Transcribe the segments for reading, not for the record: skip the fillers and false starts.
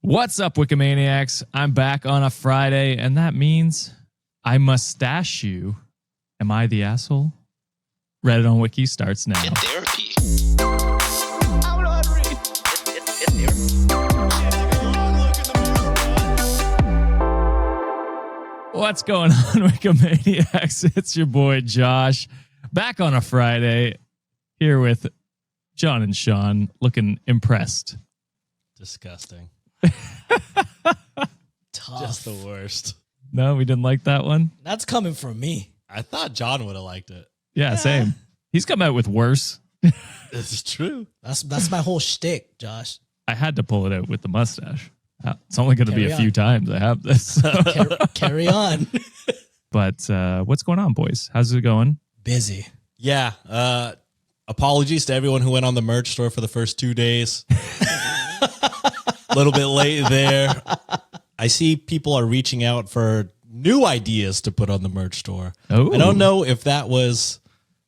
What's up, Wikimaniacs? I'm back on a Friday, and that means I mustache you. Am I the asshole? Reddit on Wiki starts now. Get therapy. What's going on, Wikimaniacs? It's your boy Josh, back on a Friday, here with John and Sean, looking impressed. Disgusting. Tough. Just the worst. No, we didn't like that one? That's coming from me. I thought John would have liked it. Yeah, same. He's come out with worse. This is true. That's my whole shtick, Josh. I had to pull it out with the mustache. It's only going to be a Carry few on. times I have this. So. Carry on. But what's going on, boys? How's it going? Busy. Yeah. Apologies to everyone who went on the merch store for the first 2 days. A little bit late there. I see people are reaching out for new ideas to put on the merch store. Oh. I don't know if that was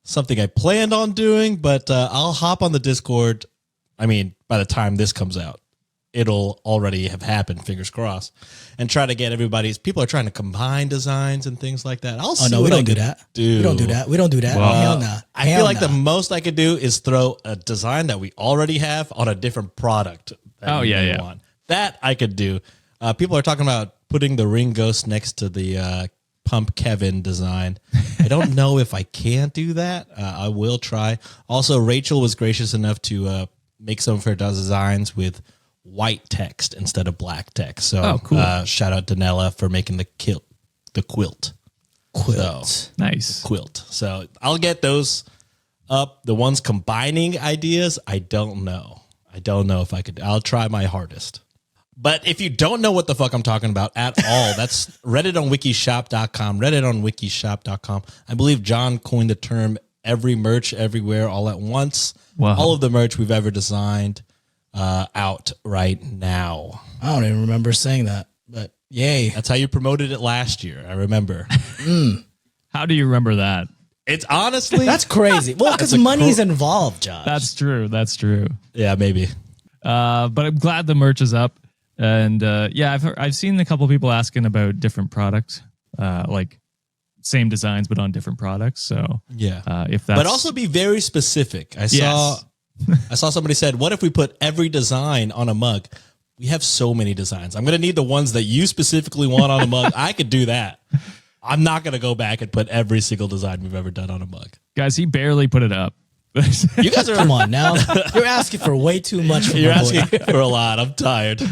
something I planned on doing, but I'll hop on the Discord. I mean, by the time this comes out, it'll already have happened, fingers crossed, and try to get everybody's. People are trying to combine designs and things like that. I'll see. Oh no, we what I don't do can that. do. We don't do that. We don't do that. Well, Hell nah. I feel like the most I could do is throw a design that we already have on a different product. That we may want. That I could do. People are talking about putting the ring ghost next to the Pump Kevin design. I don't know if I can do that. I will try. Also, Rachel was gracious enough to make some of her designs with white text instead of black text. So cool. Shout out to Nella for making the quilt. So, Nice. quilt. So I'll get those up. The ones combining ideas, I don't know. I don't know if I could. I'll try my hardest. But if you don't know what the fuck I'm talking about at all, that's Reddit on wikishop.com. Reddit on wikishop.com. I believe John coined the term every merch everywhere all at once. Wow. All of the merch we've ever designed out right now. I don't even remember saying that, but yay. That's how you promoted it last year. I remember. How do you remember that? It's honestly. That's crazy. Well, because money's involved, Josh. That's true. That's true. Yeah, maybe. But I'm glad the merch is up. And yeah, I've seen a couple people asking about different products, like same designs but on different products. So Yeah. if that's But also be very specific. I saw somebody said, what if we put every design on a mug? We have so many designs. I'm going to need the ones that you specifically want on a mug. I could do that. I'm not going to go back and put every single design we've ever done on a mug. guys, he barely put it up. You guys are Come on now. You're asking for way too much from You're my boy. asking for a lot. I'm tired.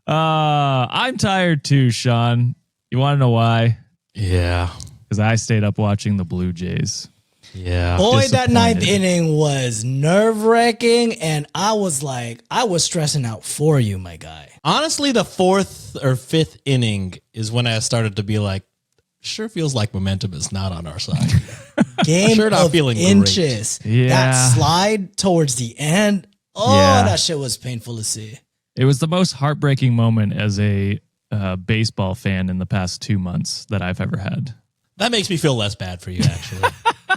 I'm tired too, Sean. You want to know why? Yeah. Because I stayed up watching the Blue Jays. Yeah. Boy, that ninth Disappointed. inning was nerve-wracking, and I was stressing out for you, my guy. Honestly, the fourth or fifth inning is when I started to be like, sure feels like momentum is not on our side. Game Sure not of feeling great. inches. Yeah. That slide towards the end. Oh, Yeah. that shit was painful to see. It was the most heartbreaking moment as a baseball fan in the past 2 months that I've ever had. That makes me feel less bad for you, actually.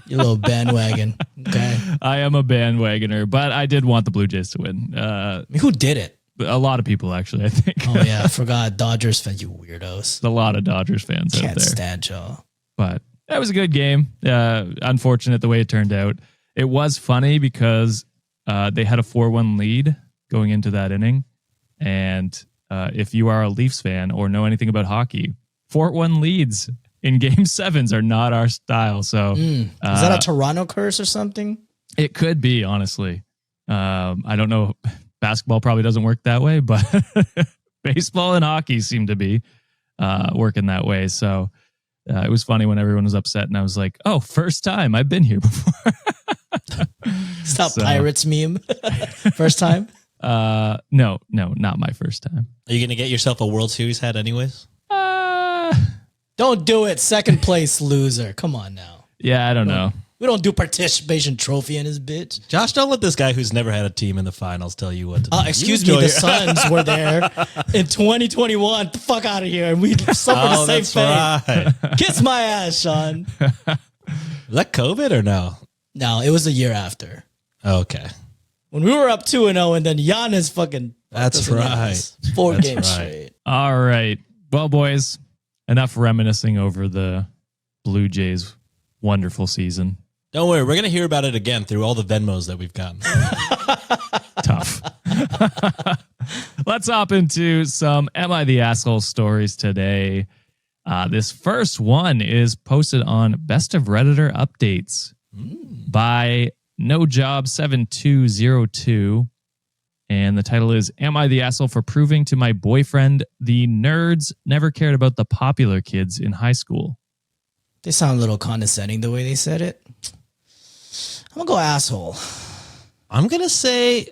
You little bandwagon. Okay. I am a bandwagoner, but I did want the Blue Jays to win. I mean, who did it? A lot of people, actually, I think. Oh, yeah. I forgot. Dodgers fans, you weirdos. A lot of Dodgers fans out Can't there. stand y'all. But that was a good game. Unfortunate the way it turned out. It was funny because they had a 4-1 lead going into that inning. And if you are a Leafs fan or know anything about hockey, 4-1 leads in game sevens are not our style. So Is that a Toronto curse or something? it could be, honestly. I don't know. Basketball probably doesn't work that way, but baseball and hockey seem to be working that way. So it was funny when everyone was upset and I was like, oh, first time. I've been here before. Stop So- Pirates meme. First time? No, not my first time. Are you going to get yourself a World Series hat anyways? Don't do it. Second place loser. Come on now. Yeah, I don't know. We don't do participation trophy in his bitch. Josh, don't let this guy who's never had a team in the finals tell you what to do. Excuse You me, the enjoy Suns were there in 2021. The fuck out of here. And we suffered the same that's fate. right. Kiss my ass, Sean. Is that COVID or no? No, it was a year after. Okay. When we were up 2-0 and then Giannis fucking That's right. 4 That's games right. straight. All right. Well, boys, enough reminiscing over the Blue Jays' wonderful season. Don't worry, we're gonna hear about it again through all the Venmos that we've gotten. Tough. Let's hop into some Am I the Asshole stories today. This first one is posted on Best of Redditor Updates by NoJob7202. And the title is, Am I the Asshole for Proving to My Boyfriend the Nerds Never Cared About the Popular Kids in High School? They sound a little condescending the way they said it. I'm going to go asshole. I'm gonna say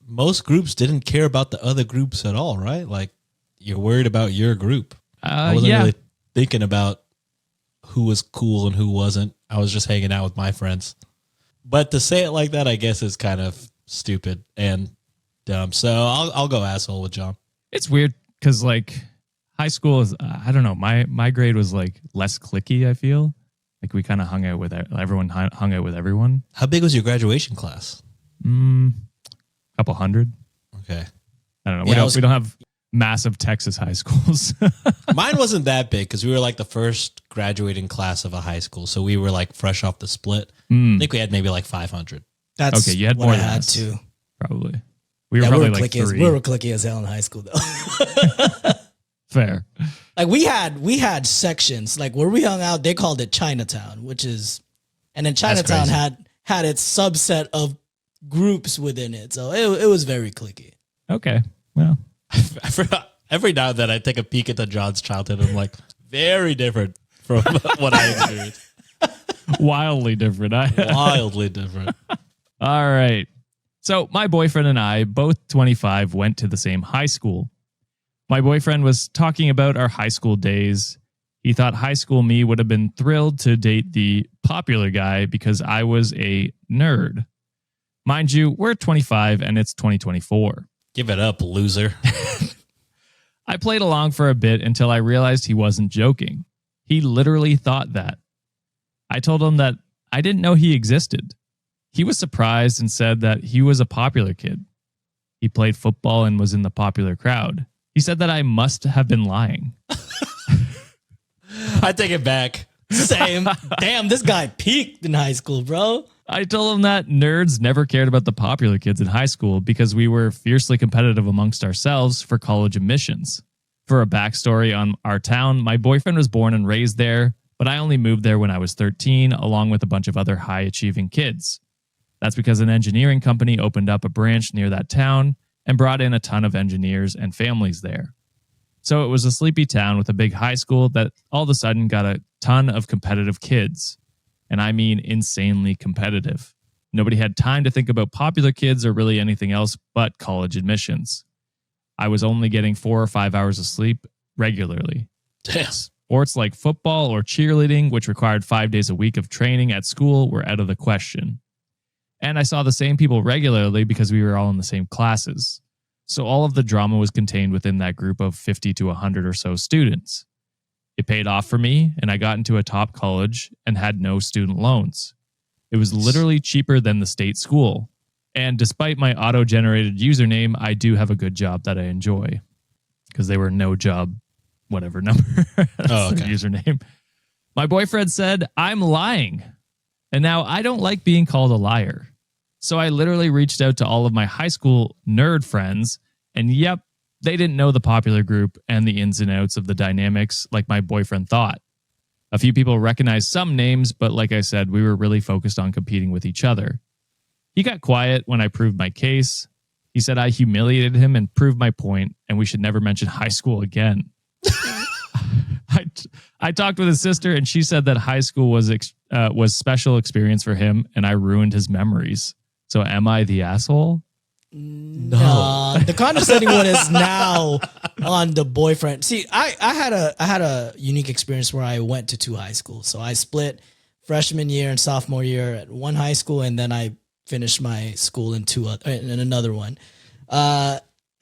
most groups didn't care about the other groups at all, right? Like, you're worried about your group. I wasn't really thinking about who was cool and who wasn't. I was just hanging out with my friends. But to say it like that, I guess, is kind of stupid and dumb. So I'll go asshole with John. It's weird because like high school is, I don't know, my grade was like less cliquey, I feel. Like we kind of hung out with everyone, hung out with everyone. How big was your graduation class? Couple hundred. Okay. I don't know. We don't have massive Texas high schools. Mine wasn't that big because we were like the first graduating class of a high school. So we were like fresh off the split. I think we had maybe like 500. That's okay. You had what more I than had us, too. Probably. We were probably like cliquey 3. we were cliquey as hell in high school though. Fair. Like we had sections. Like where we hung out, they called it Chinatown, and then Chinatown had its subset of groups within it. So it was very cliquey. Okay. Well, I forgot. Every now and then I take a peek at the John's childhood. I'm like, very different from what I experienced. wildly different. Wildly different. All right. So my boyfriend and I, both 25, went to the same high school. My boyfriend was talking about our high school days. He thought high school me would have been thrilled to date the popular guy because I was a nerd. Mind you, we're 25 and it's 2024. Give it up, loser. I played along for a bit until I realized he wasn't joking. He literally thought that. I told him that I didn't know he existed. He was surprised and said that he was a popular kid. He played football and was in the popular crowd. He said that I must have been lying. I take it back. Same. Damn, this guy peaked in high school, bro. I told him that nerds never cared about the popular kids in high school because we were fiercely competitive amongst ourselves for college admissions. For a backstory on our town, my boyfriend was born and raised there, but I only moved there when I was 13, along with a bunch of other high-achieving kids. That's because an engineering company opened up a branch near that town and brought in a ton of engineers and families there. So it was a sleepy town with a big high school that all of a sudden got a ton of competitive kids. And I mean insanely competitive. Nobody had time to think about popular kids or really anything else but college admissions. I was only getting 4 or 5 hours of sleep regularly. Damn. Sports like football or cheerleading, which required 5 days a week of training at school, were out of the question. And I saw the same people regularly because we were all in the same classes. So all of the drama was contained within that group of 50 to 100 or so students. It paid off for me, and I got into a top college and had no student loans. It was literally cheaper than the state school. And despite my auto-generated username, I do have a good job that I enjoy. Because they were no job, whatever number. That's their username. My boyfriend said, I'm lying. And now I don't like being called a liar. So I literally reached out to all of my high school nerd friends, and yep, they didn't know the popular group and the ins and outs of the dynamics like my boyfriend thought. A few people recognized some names, but like I said, we were really focused on competing with each other. He got quiet when I proved my case. He said I humiliated him and proved my point, and we should never mention high school again. I talked with his sister, and she said that high school was special experience for him, and I ruined his memories. So am I the asshole? No. The condescending one is now on the boyfriend. See, I had a unique experience where I went to 2 high schools. So I split freshman year and sophomore year at one high school, and then I finished my school in another one. I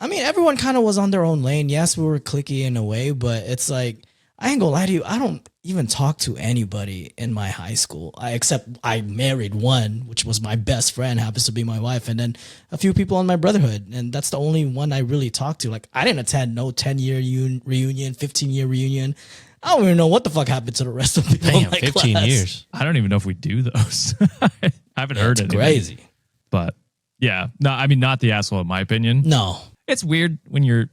mean, everyone kind of was on their own lane. Yes, we were cliquey in a way, but it's like I ain't gonna lie to you. I don't even talk to anybody in my high school. Except I married one, which was my best friend, happens to be my wife, and then a few people in my brotherhood, and that's the only one I really talk to. Like I didn't attend no 10-year reunion, 15-year reunion. I don't even know what the fuck happened to the rest of the people in my 15 class. years. I don't even know if we do those. I haven't heard it. Crazy. But yeah, no, I mean, not the asshole in my opinion. No. It's weird when you're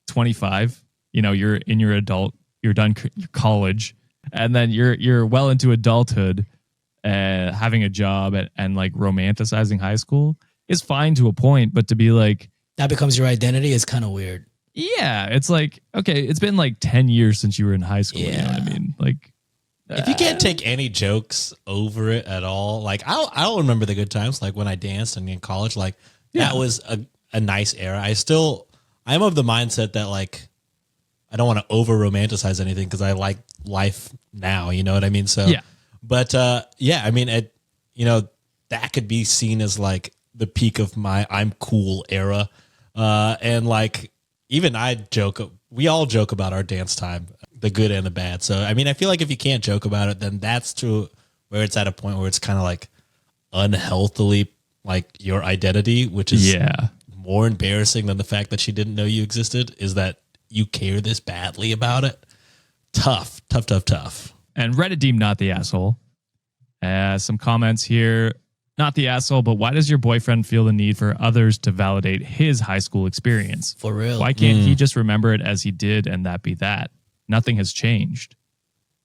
25, you know, you're in your adult, you're done your college, and then you're well into adulthood, having a job and like romanticizing high school is fine to a point, but to be like, that becomes your identity is kind of weird. Yeah, it's like, okay, it's been like 10 years since you were in high school. Yeah. You know what I mean? Like, if you can't take any jokes over it at all, like I'll remember the good times, like when I danced and in college, like that was a nice era. I'm of the mindset that like I don't want to over romanticize anything because I like life now. You know what I mean? So yeah, but yeah, I mean, that could be seen as like the peak of my I'm cool era, and like even we all joke about our dance time, the good and the bad. So, I mean, I feel like if you can't joke about it, then that's to where it's at a point where it's kind of like unhealthily like your identity, which is more embarrassing than the fact that she didn't know you existed, is that you care this badly about it. Tough. And Reddit deemed not the asshole. Some comments here. Not the asshole, but why does your boyfriend feel the need for others to validate his high school experience? For real. Why can't he just remember it as he did and that be that? Nothing has changed,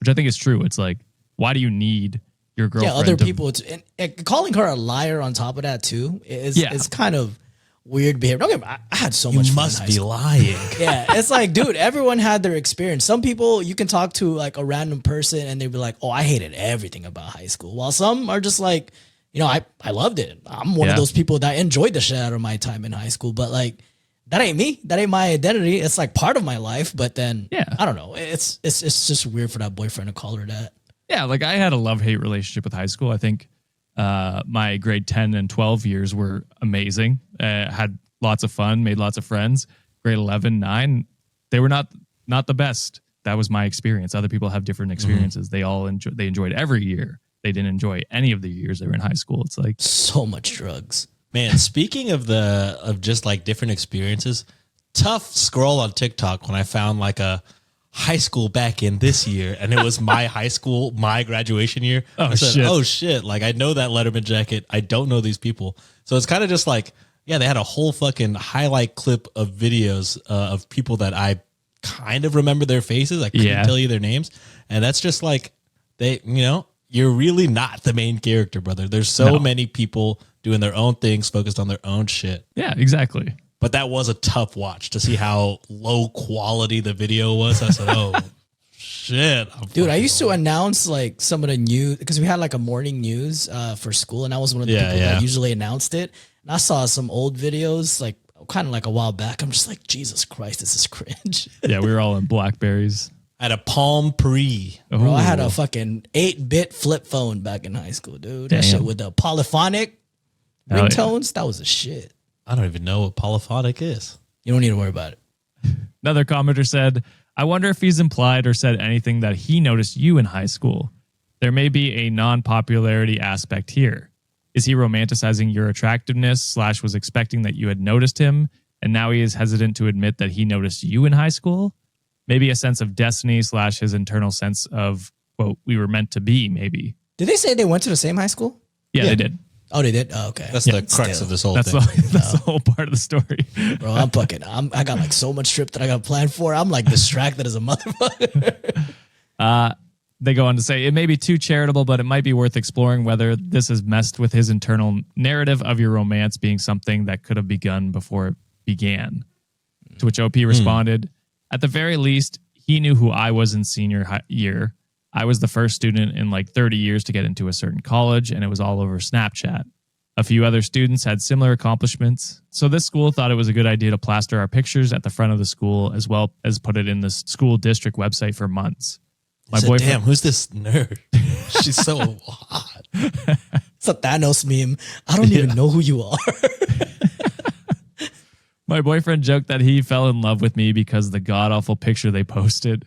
which I think is true. It's like, why do you need your girlfriend? Yeah, other people. And calling her a liar on top of that too is kind of weird behavior. Okay, I had so much fun. You must be lying. Yeah, it's like, dude, everyone had their experience. Some people you can talk to like a random person and they'd be like, oh, I hated everything about high school. While some are just like, you know, I loved it. I'm one of those people that enjoyed the shit out of my time in high school, but like, that ain't me. That ain't my identity. It's like part of my life, but then I don't know. It's just weird for that boyfriend to call her that. Yeah, like I had a love-hate relationship with high school. I think my grade 10 and 12 years were amazing. Had lots of fun, made lots of friends. Grade 11, 9, they were not the best. That was my experience. Other people have different experiences. They all enjoyed every year. They didn't enjoy any of the years they were in high school. It's like so much drugs. Man, speaking of just like different experiences, tough scroll on TikTok when I found like a high school back in this year, and it was my high school, my graduation year. I said, oh shit, like I know that Letterman jacket. I don't know these people. So it's kind of just like, yeah, they had a whole fucking highlight clip of videos of people that I kind of remember their faces. I couldn't tell you their names. And that's just like, you're really not the main character, brother. There's so many people doing their own things, focused on their own shit. Yeah, exactly. But that was a tough watch to see how low quality the video was. I said, oh, shit. Dude, I used to announce like some of the news because we had like a morning news for school, and I was one of the people that usually announced it. And I saw some old videos like kind of like a while back. I'm just like, Jesus Christ, this is cringe. Yeah, we were all in Blackberries. I had a Palm Pre. Bro, I had a fucking 8-bit flip phone back in high school, dude. That shit with the polyphonic ringtones, that was a shit. I don't even know what polyphonic is. You don't need to worry about it. Another commenter said, I wonder if he's implied or said anything that he noticed you in high school. There may be a non-popularity aspect here. Is he romanticizing your attractiveness / was expecting that you had noticed him, and now he is hesitant to admit that he noticed you in high school? Maybe a sense of destiny / his internal sense of, quote, we were meant to be, maybe. Did they say they went to the same high school? Yeah. They did. Oh, they did? Oh, okay. That's the crux of this whole thing. That's the whole part of the story. Bro, I got like so much trip that I got planned for. I'm like distracted as a motherfucker. They go on to say, it may be too charitable, but it might be worth exploring whether this has messed with his internal narrative of your romance being something that could have begun before it began. To which OP responded, at the very least, he knew who I was in senior year. I was the first student in like 30 years to get into a certain college, and it was all over Snapchat. A few other students had similar accomplishments, so this school thought it was a good idea to plaster our pictures at the front of the school as well as put it in the school district website for months. My boyfriend, damn, who's this nerd? She's so hot. It's a Thanos meme. I don't even know who you are. My boyfriend joked that he fell in love with me because of the god-awful picture they posted.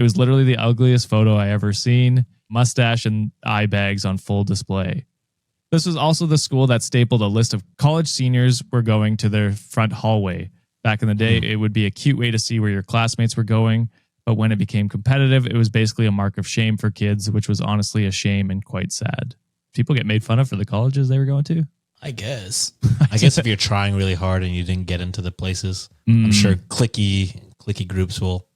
It was literally the ugliest photo I ever seen. Mustache and eye bags on full display. This was also the school that stapled a list of college seniors were going to their front hallway. Back in the day, it would be a cute way to see where your classmates were going. But when it became competitive, it was basically a mark of shame for kids, which was honestly a shame and quite sad. People get made fun of for the colleges they were going to? I guess. I guess if you're trying really hard and you didn't get into the places, I'm sure clicky groups will.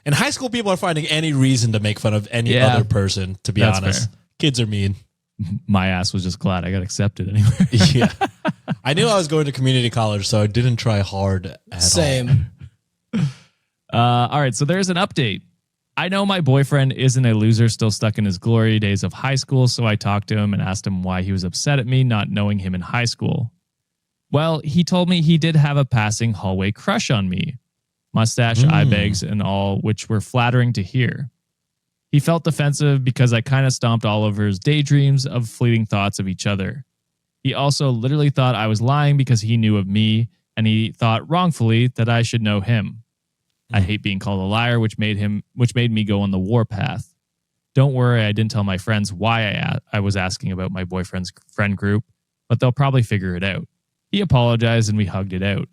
In high school, people are finding any reason to make fun of any other person, to be honest. Fair. Kids are mean. My ass was just glad I got accepted anyway. Yeah. I knew I was going to community college, so I didn't try hard at all. Same. All right, so there's an update. I know my boyfriend isn't a loser still stuck in his glory days of high school, so I talked to him and asked him why he was upset at me not knowing him in high school. Well, he told me he did have a passing hallway crush on me. Mustache, eye bags, and all, which were flattering to hear. He felt defensive because I kind of stomped all over his daydreams of fleeting thoughts of each other. He also literally thought I was lying because he knew of me, and he thought wrongfully that I should know him. I hate being called a liar, which made me go on the warpath. Don't worry, I didn't tell my friends why I was asking about my boyfriend's friend group, but they'll probably figure it out. He apologized and we hugged it out.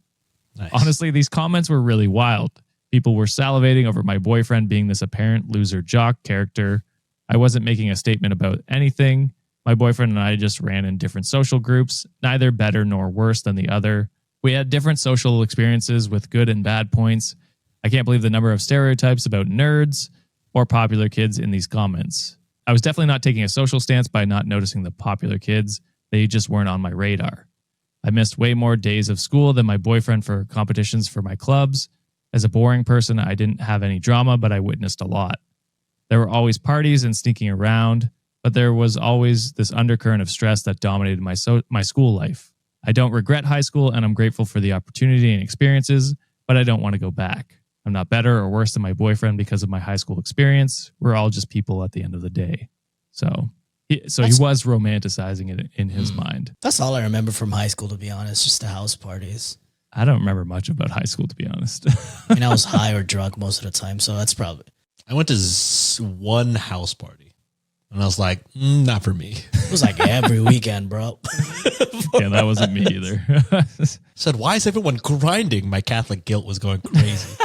Nice. Honestly, these comments were really wild. People were salivating over my boyfriend being this apparent loser jock character. I wasn't making a statement about anything. My boyfriend and I just ran in different social groups, neither better nor worse than the other. We had different social experiences with good and bad points. I can't believe the number of stereotypes about nerds or popular kids in these comments. I was definitely not taking a social stance by not noticing the popular kids. They just weren't on my radar. I missed way more days of school than my boyfriend for competitions for my clubs. As a boring person, I didn't have any drama, but I witnessed a lot. There were always parties and sneaking around, but there was always this undercurrent of stress that dominated my school life. I don't regret high school, and I'm grateful for the opportunity and experiences, but I don't want to go back. I'm not better or worse than my boyfriend because of my high school experience. We're all just people at the end of the day. So he was romanticizing it in his mind. That's all I remember from high school, to be honest, just the house parties. I don't remember much about high school, to be honest. I mean, I was high or drunk most of the time, so that's probably... I went to one house party, and I was like, not for me. It was like every weekend, bro. Yeah, that wasn't me either. Said, why is everyone grinding? My Catholic guilt was going crazy.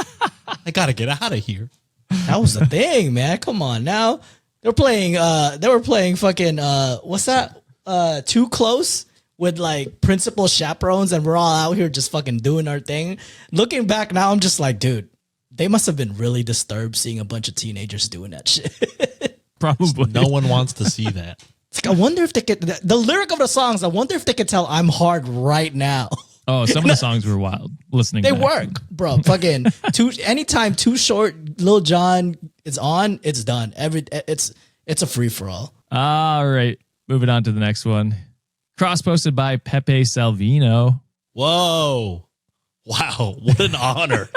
I got to get out of here. That was the thing, man. Come on now. They were playing fucking, what's that? Too Close with like principal chaperones, and we're all out here just fucking doing our thing. Looking back now, I'm just like, dude, they must have been really disturbed seeing a bunch of teenagers doing that shit. Probably. No one wants to see that. It's like, I wonder if they could, the lyric of the songs, I wonder if they could tell I'm hard right now. Oh, some of the songs were wild. Listening, they back. work, bro. Fucking anytime Too Short, Lil Jon is on, it's done. It's a free for all. All right, moving on to the next one. Cross posted by Pepe Salvino. Whoa! Wow, what an honor!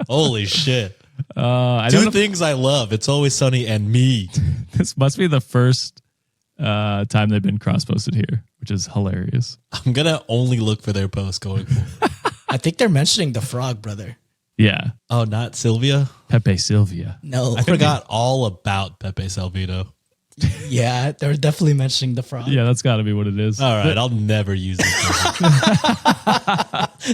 Holy shit! Two things I love: It's Always Sunny and me. This must be the first time they've been cross posted here, which is hilarious. I'm gonna only look for their posts going forward. I think they're mentioning the frog, brother. Yeah. Oh, not Sylvia? Pepe Sylvia. No. I forgot all about Pepe Salvino. Yeah, they're definitely mentioning the frog. Yeah, that's got to be what it is. All right, I'll never use it.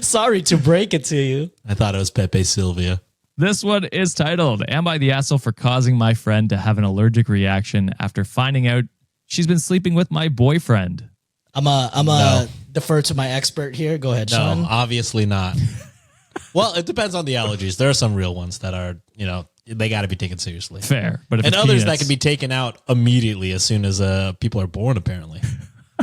Sorry to break it to you. I thought it was Pepe Sylvia. This one is titled, Am I the Asshole for Causing My Friend to Have an Allergic Reaction After Finding Out She's Been Sleeping with My Boyfriend? I'm defer to my expert here. Go ahead, Sean. No, obviously not. Well, it depends on the allergies. There are some real ones that are, they got to be taken seriously. Fair. But if and others that can be taken out immediately as soon as people are born, apparently.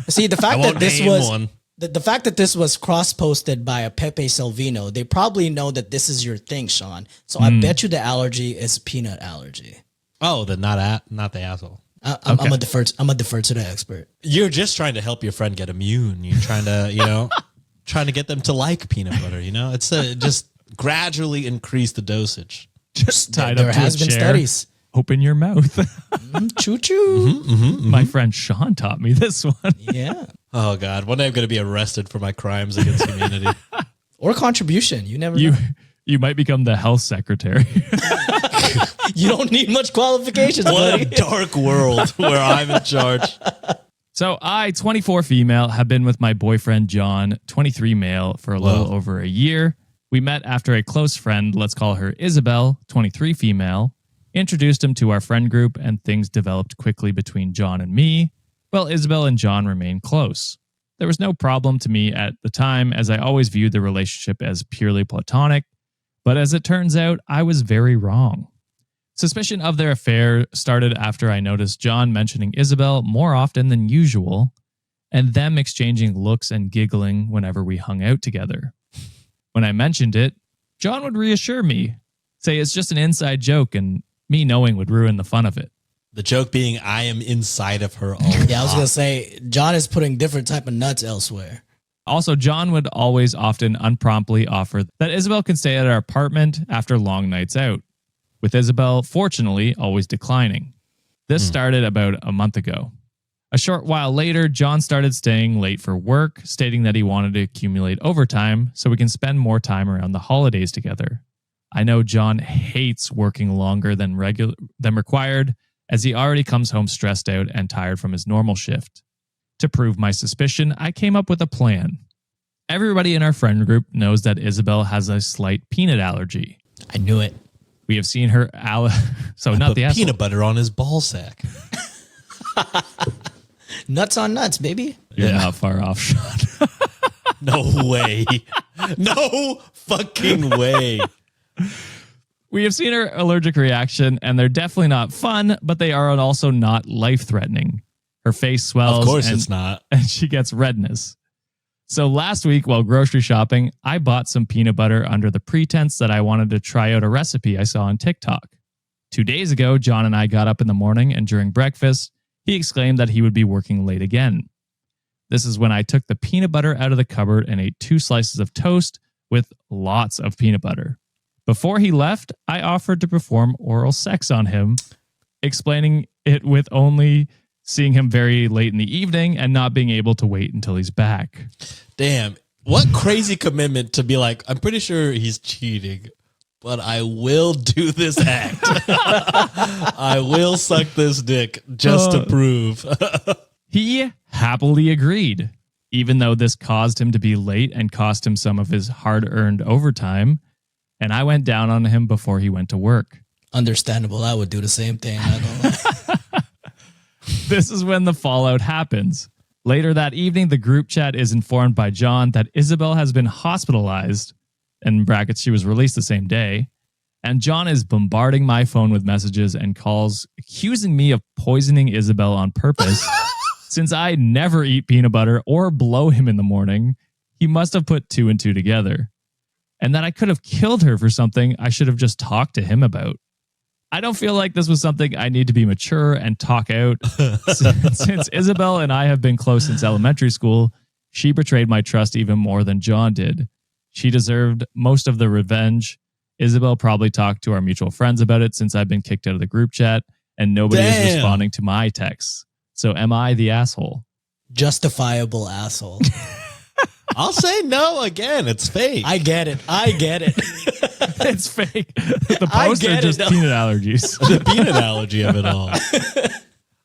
See, the fact that this was the fact that this was cross-posted by a Pepe Salvino, they probably know that this is your thing, Sean. So I bet you the allergy is peanut allergy. Oh, then not the asshole. I'm gonna defer to the expert. You're just trying to help your friend get immune. You're trying to, trying to get them to like peanut butter. It's just gradually increase the dosage. Just tied up to a chair. There has been studies. Open your mouth. Choo choo. My friend Sean taught me this one. Yeah. Oh God, one day I'm going to be arrested for my crimes against humanity or contribution. You never know. You might become the health secretary. You don't need much qualifications, What buddy. a dark world where I'm in charge. So I, 24 female, have been with my boyfriend, John, 23 male, for a little over a year. We met after a close friend, let's call her Isabel, 23 female, introduced him to our friend group, and things developed quickly between John and me, while Isabel and John remained close. There was no problem to me at the time, as I always viewed the relationship as purely platonic, but as it turns out, I was very wrong. Suspicion of their affair started after I noticed John mentioning Isabel more often than usual, and them exchanging looks and giggling whenever we hung out together. When I mentioned it, John would reassure me, say it's just an inside joke, and me knowing would ruin the fun of it. The joke being I am inside of her. Yeah, I was going to say, John is putting different type of nuts elsewhere. Also, John would always often unpromptly offer that Isabel can stay at our apartment after long nights out, with Isabel, fortunately, always declining. This started about a month ago. A short while later, John started staying late for work, stating that he wanted to accumulate overtime so we can spend more time around the holidays together. I know John hates working longer than required, as he already comes home stressed out and tired from his normal shift. To prove my suspicion, I came up with a plan. Everybody in our friend group knows that Isabel has a slight peanut allergy. I knew it. We have seen her so not the asshole. Peanut butter on his ball sack. Nuts on nuts, baby. You're not far off, Sean. No way. No fucking way. We have seen her allergic reaction, and they're definitely not fun, but they are also not life-threatening. Her face swells. Of course it's not. And she gets redness. So last week, while grocery shopping, I bought some peanut butter under the pretense that I wanted to try out a recipe I saw on TikTok. 2 days ago, John and I got up in the morning, and during breakfast, he exclaimed that he would be working late again. This is when I took the peanut butter out of the cupboard and ate 2 slices of toast with lots of peanut butter. Before he left, I offered to perform oral sex on him, explaining it with only seeing him very late in the evening and not being able to wait until he's back. Damn. What crazy commitment to be like, I'm pretty sure he's cheating, but I will do this act. I will suck this dick just to prove. He happily agreed, even though this caused him to be late and cost him some of his hard-earned overtime, and I went down on him before he went to work. Understandable. I would do the same thing. I don't know. This is when the fallout happens. Later that evening, the group chat is informed by John that Isabel has been hospitalized, in brackets, she was released the same day, and John is bombarding my phone with messages and calls accusing me of poisoning Isabel on purpose. Since I never eat peanut butter or blow him in the morning, he must have put 2 and 2 together. And that I could have killed her for something I should have just talked to him about. I don't feel like this was something I need to be mature and talk out. Since Isabel and I have been close since elementary school, she betrayed my trust even more than John did. She deserved most of the revenge. Isabel probably talked to our mutual friends about it since I've been kicked out of the group chat and nobody is responding to my texts. So am I the asshole? Justifiable asshole. I'll say no again. It's fake. I get it. It's fake. The posts are just peanut allergies. The peanut allergy of it all.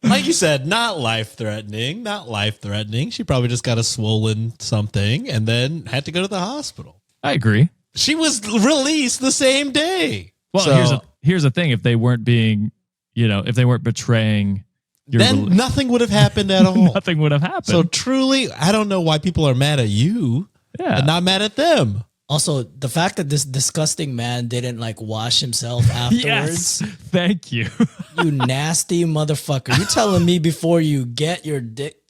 Like you said, not life-threatening. Not life-threatening. She probably just got a swollen something and then had to go to the hospital. I agree. She was released the same day. Well, So, here's the thing. If they weren't being, if they weren't betraying your then nothing would have happened at all. nothing would have happened. So truly, I don't know why people are mad at you and not mad at them. Also, the fact that this disgusting man didn't wash himself afterwards. Yes. Thank you. You nasty motherfucker. You telling me before you get your dick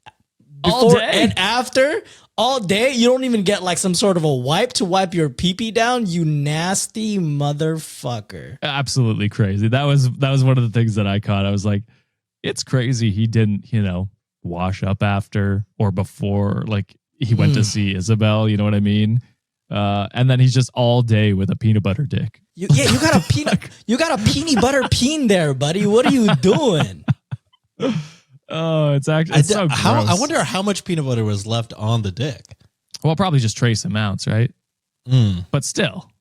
All before day? and after all day, you don't even get some sort of a wipe to wipe your pee-pee down? You nasty motherfucker. Absolutely crazy. That was one of the things that I caught. I was like, it's crazy he didn't, wash up after or before, he went to see Isabel, you know what I mean? And then he's just all day with a peanut butter dick. You got a peanut butter peen there, buddy. What are you doing? Oh, it's actually so gross. I wonder how much peanut butter was left on the dick. Well, probably just trace amounts, right? But still,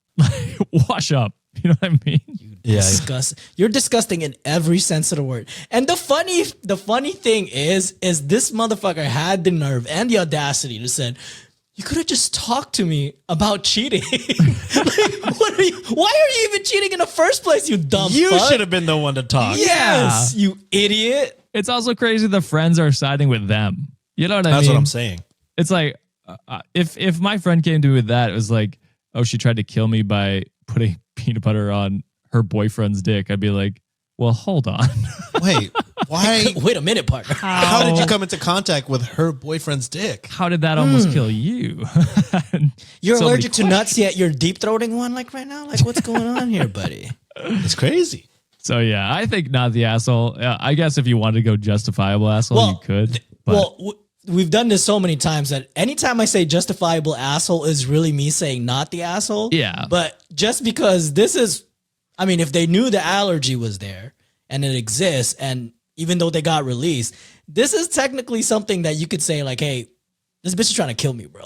wash up. You know what I mean? You're disgusting in every sense of the word. And the funny thing is this motherfucker had the nerve and the audacity to say, you could have just talked to me about cheating. Why are you even cheating in the first place, you dumb You fuck? should have been the one to talk. Yes, you idiot. It's also crazy the friends are siding with them. You know what I mean? That's what I'm saying. It's like, if my friend came to me with that, it was like, oh, she tried to kill me by putting peanut butter on her boyfriend's dick. I'd be like, well, hold on. Wait, why? Wait a minute, partner. How did you come into contact with her boyfriend's dick? How did that almost kill you? You're So allergic to many nuts, yet you're deep throating one like right now? Like, what's going on here, buddy? It's crazy. So yeah, I think not the asshole. I guess if you wanted to go justifiable asshole, you could. But We've done this so many times that anytime I say justifiable asshole is really me saying not the asshole. Yeah. But just because this is, I mean, if they knew the allergy was there and it exists, and even though they got released, this is technically something that you could say like, hey, this bitch is trying to kill me, bro.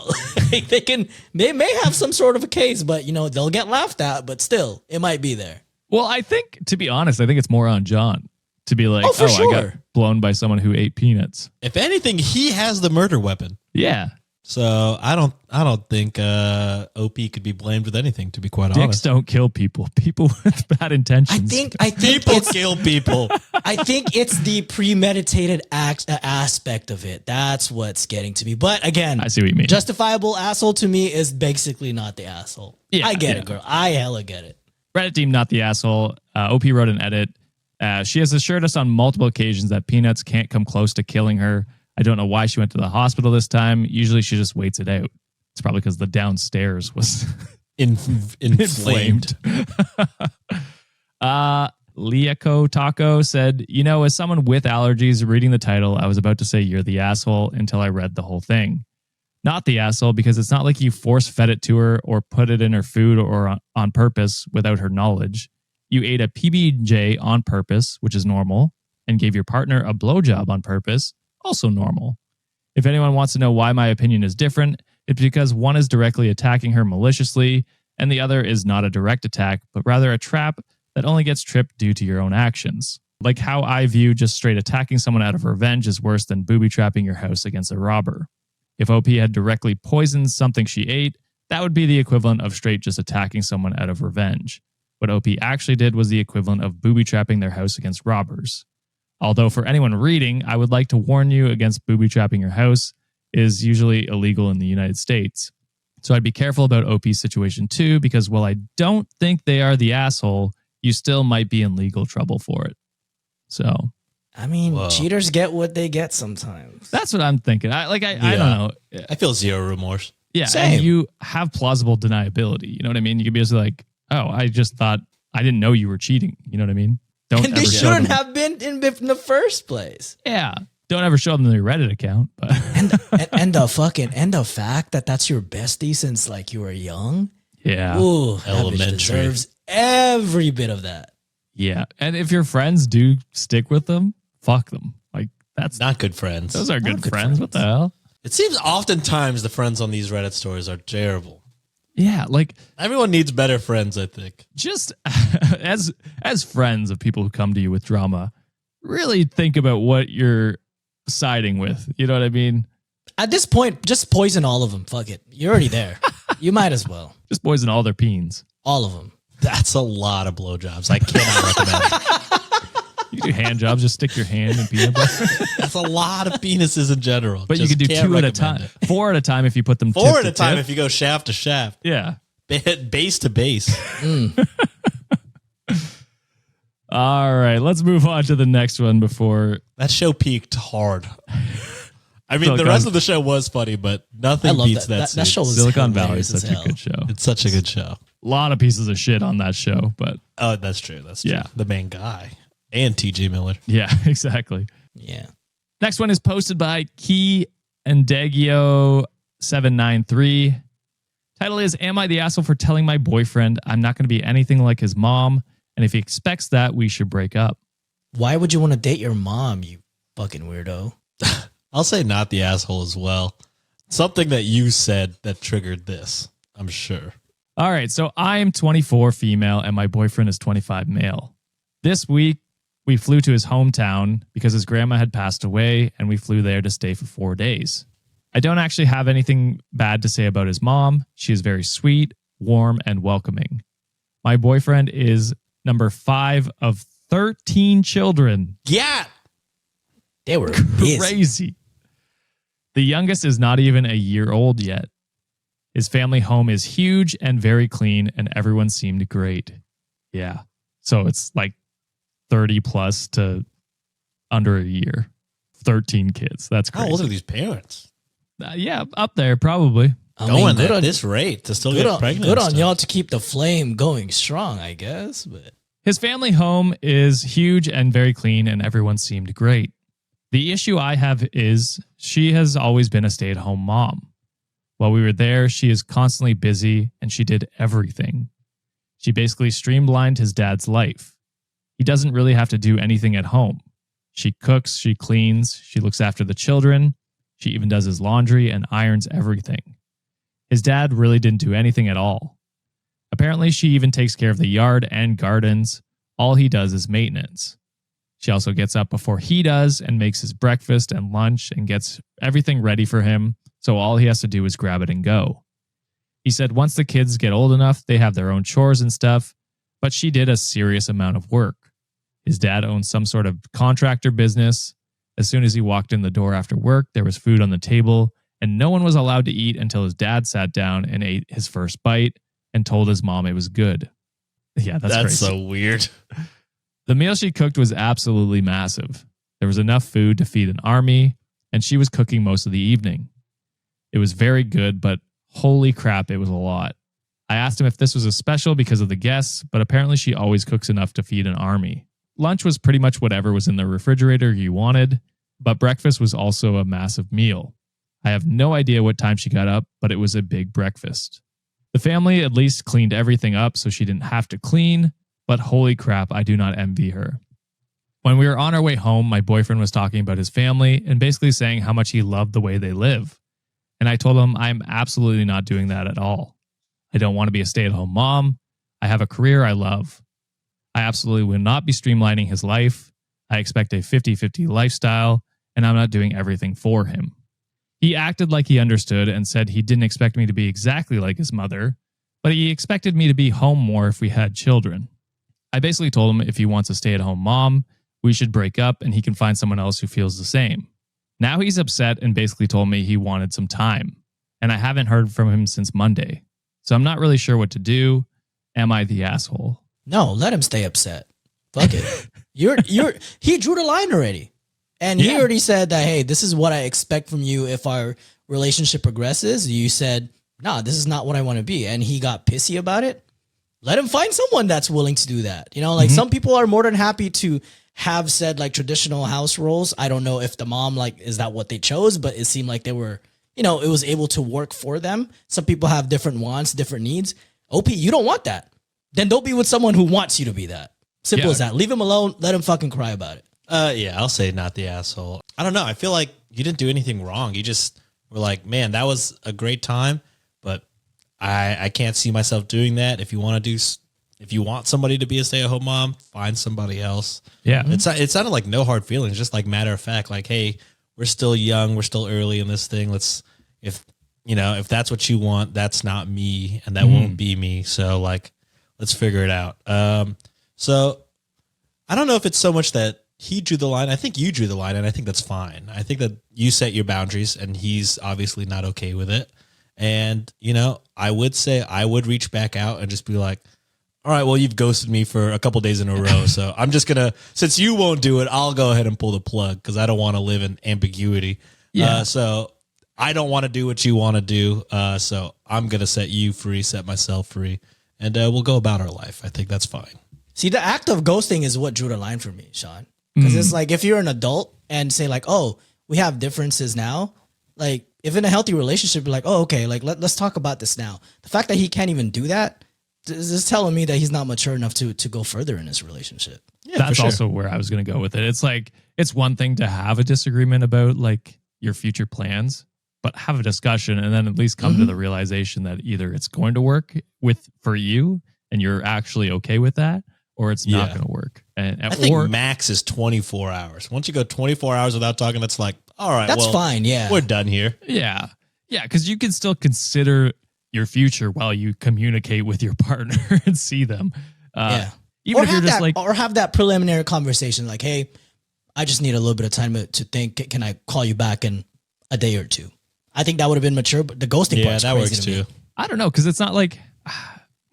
They may have some sort of a case, but they'll get laughed at, but still it might be there. well, I think, to be honest, I think it's more on John to be like, for I sure. got blown by someone who ate peanuts. If anything, he has the murder weapon. Yeah. So I don't think OP could be blamed with anything, to be quite Dicks honest. don't kill people. People with bad intentions. I think People it's kill people. I think it's the premeditated aspect of it. That's what's getting to me. But again, I see what you mean. Justifiable asshole to me is basically not the asshole. Yeah, I get yeah. it, girl. I hella get it. Reddit team, not the asshole. OP wrote an edit. She has assured us on multiple occasions that peanuts can't come close to killing her. I don't know why she went to the hospital this time. Usually she just waits it out. It's probably because the downstairs was Inflamed. Liako Taco said, as someone with allergies reading the title, I was about to say you're the asshole until I read the whole thing. Not the asshole, because it's not like you force fed it to her or put it in her food or on purpose without her knowledge. You ate a PB&J on purpose, which is normal, and gave your partner a blowjob on purpose, also normal. If anyone wants to know why my opinion is different, it's because one is directly attacking her maliciously, and the other is not a direct attack, but rather a trap that only gets tripped due to your own actions. Like how I view just straight attacking someone out of revenge is worse than booby-trapping your house against a robber. If OP had directly poisoned something she ate, that would be the equivalent of straight just attacking someone out of revenge. What OP actually did was the equivalent of booby-trapping their house against robbers. Although for anyone reading, I would like to warn you against booby-trapping your house is usually illegal in the United States. So I'd be careful about OP's situation too, because while I don't think they are the asshole, you still might be in legal trouble for it. So, I mean, cheaters get what they get sometimes. that's what I'm thinking. I don't know. I feel zero remorse. Yeah, Same. and you have plausible deniability. You know what I mean? You could be just like, oh, I just thought, I didn't know you were cheating. You know what I mean? Don't And they ever show shouldn't them. have been in the first place. Yeah. Don't ever show them their Reddit account. But and the fact that that's your bestie since like you were young. yeah. Ooh, that bitch Elementary. deserves every bit of that. Yeah. And if your friends do stick with them, fuck them. Like that's Not good friends. those are good good friends. What the hell? It seems oftentimes the friends on these Reddit stories are terrible. Yeah, like Everyone needs better friends, I think. just as friends of people who come to you with drama, really think about what you're siding with. You know what I mean? At this point, just poison all of them. Fuck it. You're already there. You might as well. Just poison all their peens. All of them. That's a lot of blowjobs. I cannot recommend. You can do hand jobs, just stick your hand in peanut butter. That's a lot of penises in general. But Just you could do can't 2 at a recommend time. it. 4 at a time if you put them 4 tip at to a time tip. if you go shaft to shaft. Yeah. Base to base. All right, let's move on to the next one before. That show peaked hard. I mean, the Silicon- rest of the show was funny, but I nothing love beats that. that. That scene. show was Silicon Valley is hilarious as such a hell. good show. It's such a good show. A lot of pieces of shit on that show, but Oh, that's true. That's true. Yeah. The main guy and T.J. Miller. yeah, exactly. Yeah. Next one is posted by Key Endagio 793. Title is, Am I the asshole for telling my boyfriend I'm not going to be anything like his mom? And if he expects that, we should break up. Why would you want to date your mom, you fucking weirdo? I'll say not the asshole as well. Something that you said that triggered this, I'm sure. All right, so I am 24 female and my boyfriend is 25 male. This week, we flew to his hometown because his grandma had passed away and we flew there to stay for 4 days. I don't actually have anything bad to say about his mom. She is very sweet, warm, and welcoming. My boyfriend is number 5 of 13 children. Yeah. They were busy. Crazy. The youngest is not even a year old yet. His family home is huge and very clean, and everyone seemed great. Yeah. So it's like 30 plus to under a year. 13 kids. That's crazy. How old are these parents? Yeah, up there probably. Going at this rate to still get pregnant. Good on y'all to keep the flame going strong, I guess. But his family home is huge and very clean, and everyone seemed great. The issue I have is she has always been a stay-at-home mom. While we were there, she is constantly busy, and she did everything. She basically streamlined his dad's life. He doesn't really have to do anything at home. She cooks, she cleans, she looks after the children. She even does his laundry and irons everything. His dad really didn't do anything at all. Apparently, she even takes care of the yard and gardens. All he does is maintenance. She also gets up before he does and makes his breakfast and lunch and gets everything ready for him, so all he has to do is grab it and go. He said once the kids get old enough, they have their own chores and stuff, but she did a serious amount of work. His dad owns some sort of contractor business. As soon as he walked in the door after work, there was food on the table, and no one was allowed to eat until his dad sat down and ate his first bite and told his mom it was good. Yeah, that's crazy. So weird. The meal she cooked was absolutely massive. There was enough food to feed an army, and she was cooking most of the evening. It was very good, but holy crap, it was a lot. I asked him if this was a special because of the guests, but apparently she always cooks enough to feed an army. Lunch was pretty much whatever was in the refrigerator you wanted, but breakfast was also a massive meal. I have no idea what time she got up, but it was a big breakfast. The family at least cleaned everything up so she didn't have to clean, but holy crap, I do not envy her. When we were on our way home, my boyfriend was talking about his family and basically saying how much he loved the way they live. And I told him I'm absolutely not doing that at all. I don't want to be a stay-at-home mom. I have a career I love. I absolutely will not be streamlining his life. I expect a 50-50 lifestyle, and I'm not doing everything for him. He acted like he understood and said he didn't expect me to be exactly like his mother, but he expected me to be home more if we had children. I basically told him if he wants a stay-at-home mom, we should break up and he can find someone else who feels the same. Now he's upset and basically told me he wanted some time, and I haven't heard from him since Monday. So I'm not really sure what to do. Am I the asshole? no, let him stay upset. Fuck it. He drew the line already. And he already said that, hey, this is what I expect from you if our relationship progresses. You said, nah, this is not what I want to be. And he got pissy about it. Let him find someone that's willing to do that. You know, like some people are more than happy to have said like traditional house roles. I don't know if the mom, like, is that what they chose? But it seemed like they were, you know, it was able to work for them. Some people have different wants, different needs. OP, you don't want that. Then don't be with someone who wants you to be that. Simple as that. Leave him alone. Let him fucking cry about it. Yeah, I'll say not the asshole. I don't know. I feel like you didn't do anything wrong. You just were like, man, that was a great time, but I can't see myself doing that. If you want somebody to be a stay-at-home mom, find somebody else. Yeah. It sounded like no hard feelings, just like matter of fact, like, hey, we're still young, we're still early in this thing. If that's what you want, that's not me, and that won't be me. So like, let's figure it out. So I don't know if it's so much that he drew the line. I think you drew the line, and I think that's fine. I think that you set your boundaries, and he's obviously not okay with it. And, I would say I would reach back out and just be like, all right, well, you've ghosted me for a couple days in a row. So I'm just going to, since you won't do it, I'll go ahead and pull the plug because I don't want to live in ambiguity. Yeah. So I don't want to do what you want to do. So I'm going to set you free, set myself free, and we'll go about our life. I think that's fine. See, the act of ghosting is what drew the line for me, Sean. Because it's like, if you're an adult and say like, oh, we have differences now, like if in a healthy relationship, you're like, oh, okay, like let's talk about this now. The fact that he can't even do that is telling me that he's not mature enough to go further in his relationship. Yeah, that's also where I was going to go with it. It's like, it's one thing to have a disagreement about like your future plans, but have a discussion and then at least come to the realization that either it's going to work for you and you're actually okay with that, or it's not going to work. And I think max is 24 hours. Once you go 24 hours without talking, that's like, all right, that's fine. Yeah. We're done here. Yeah. Yeah. Cause you can still consider your future while you communicate with your partner and see them. Even if you're just or have that preliminary conversation like, hey, I just need a little bit of time to think. Can I call you back in a day or two? I think that would have been mature, but the ghosting part is that crazy works to me. too. I don't know. Cause it's not like,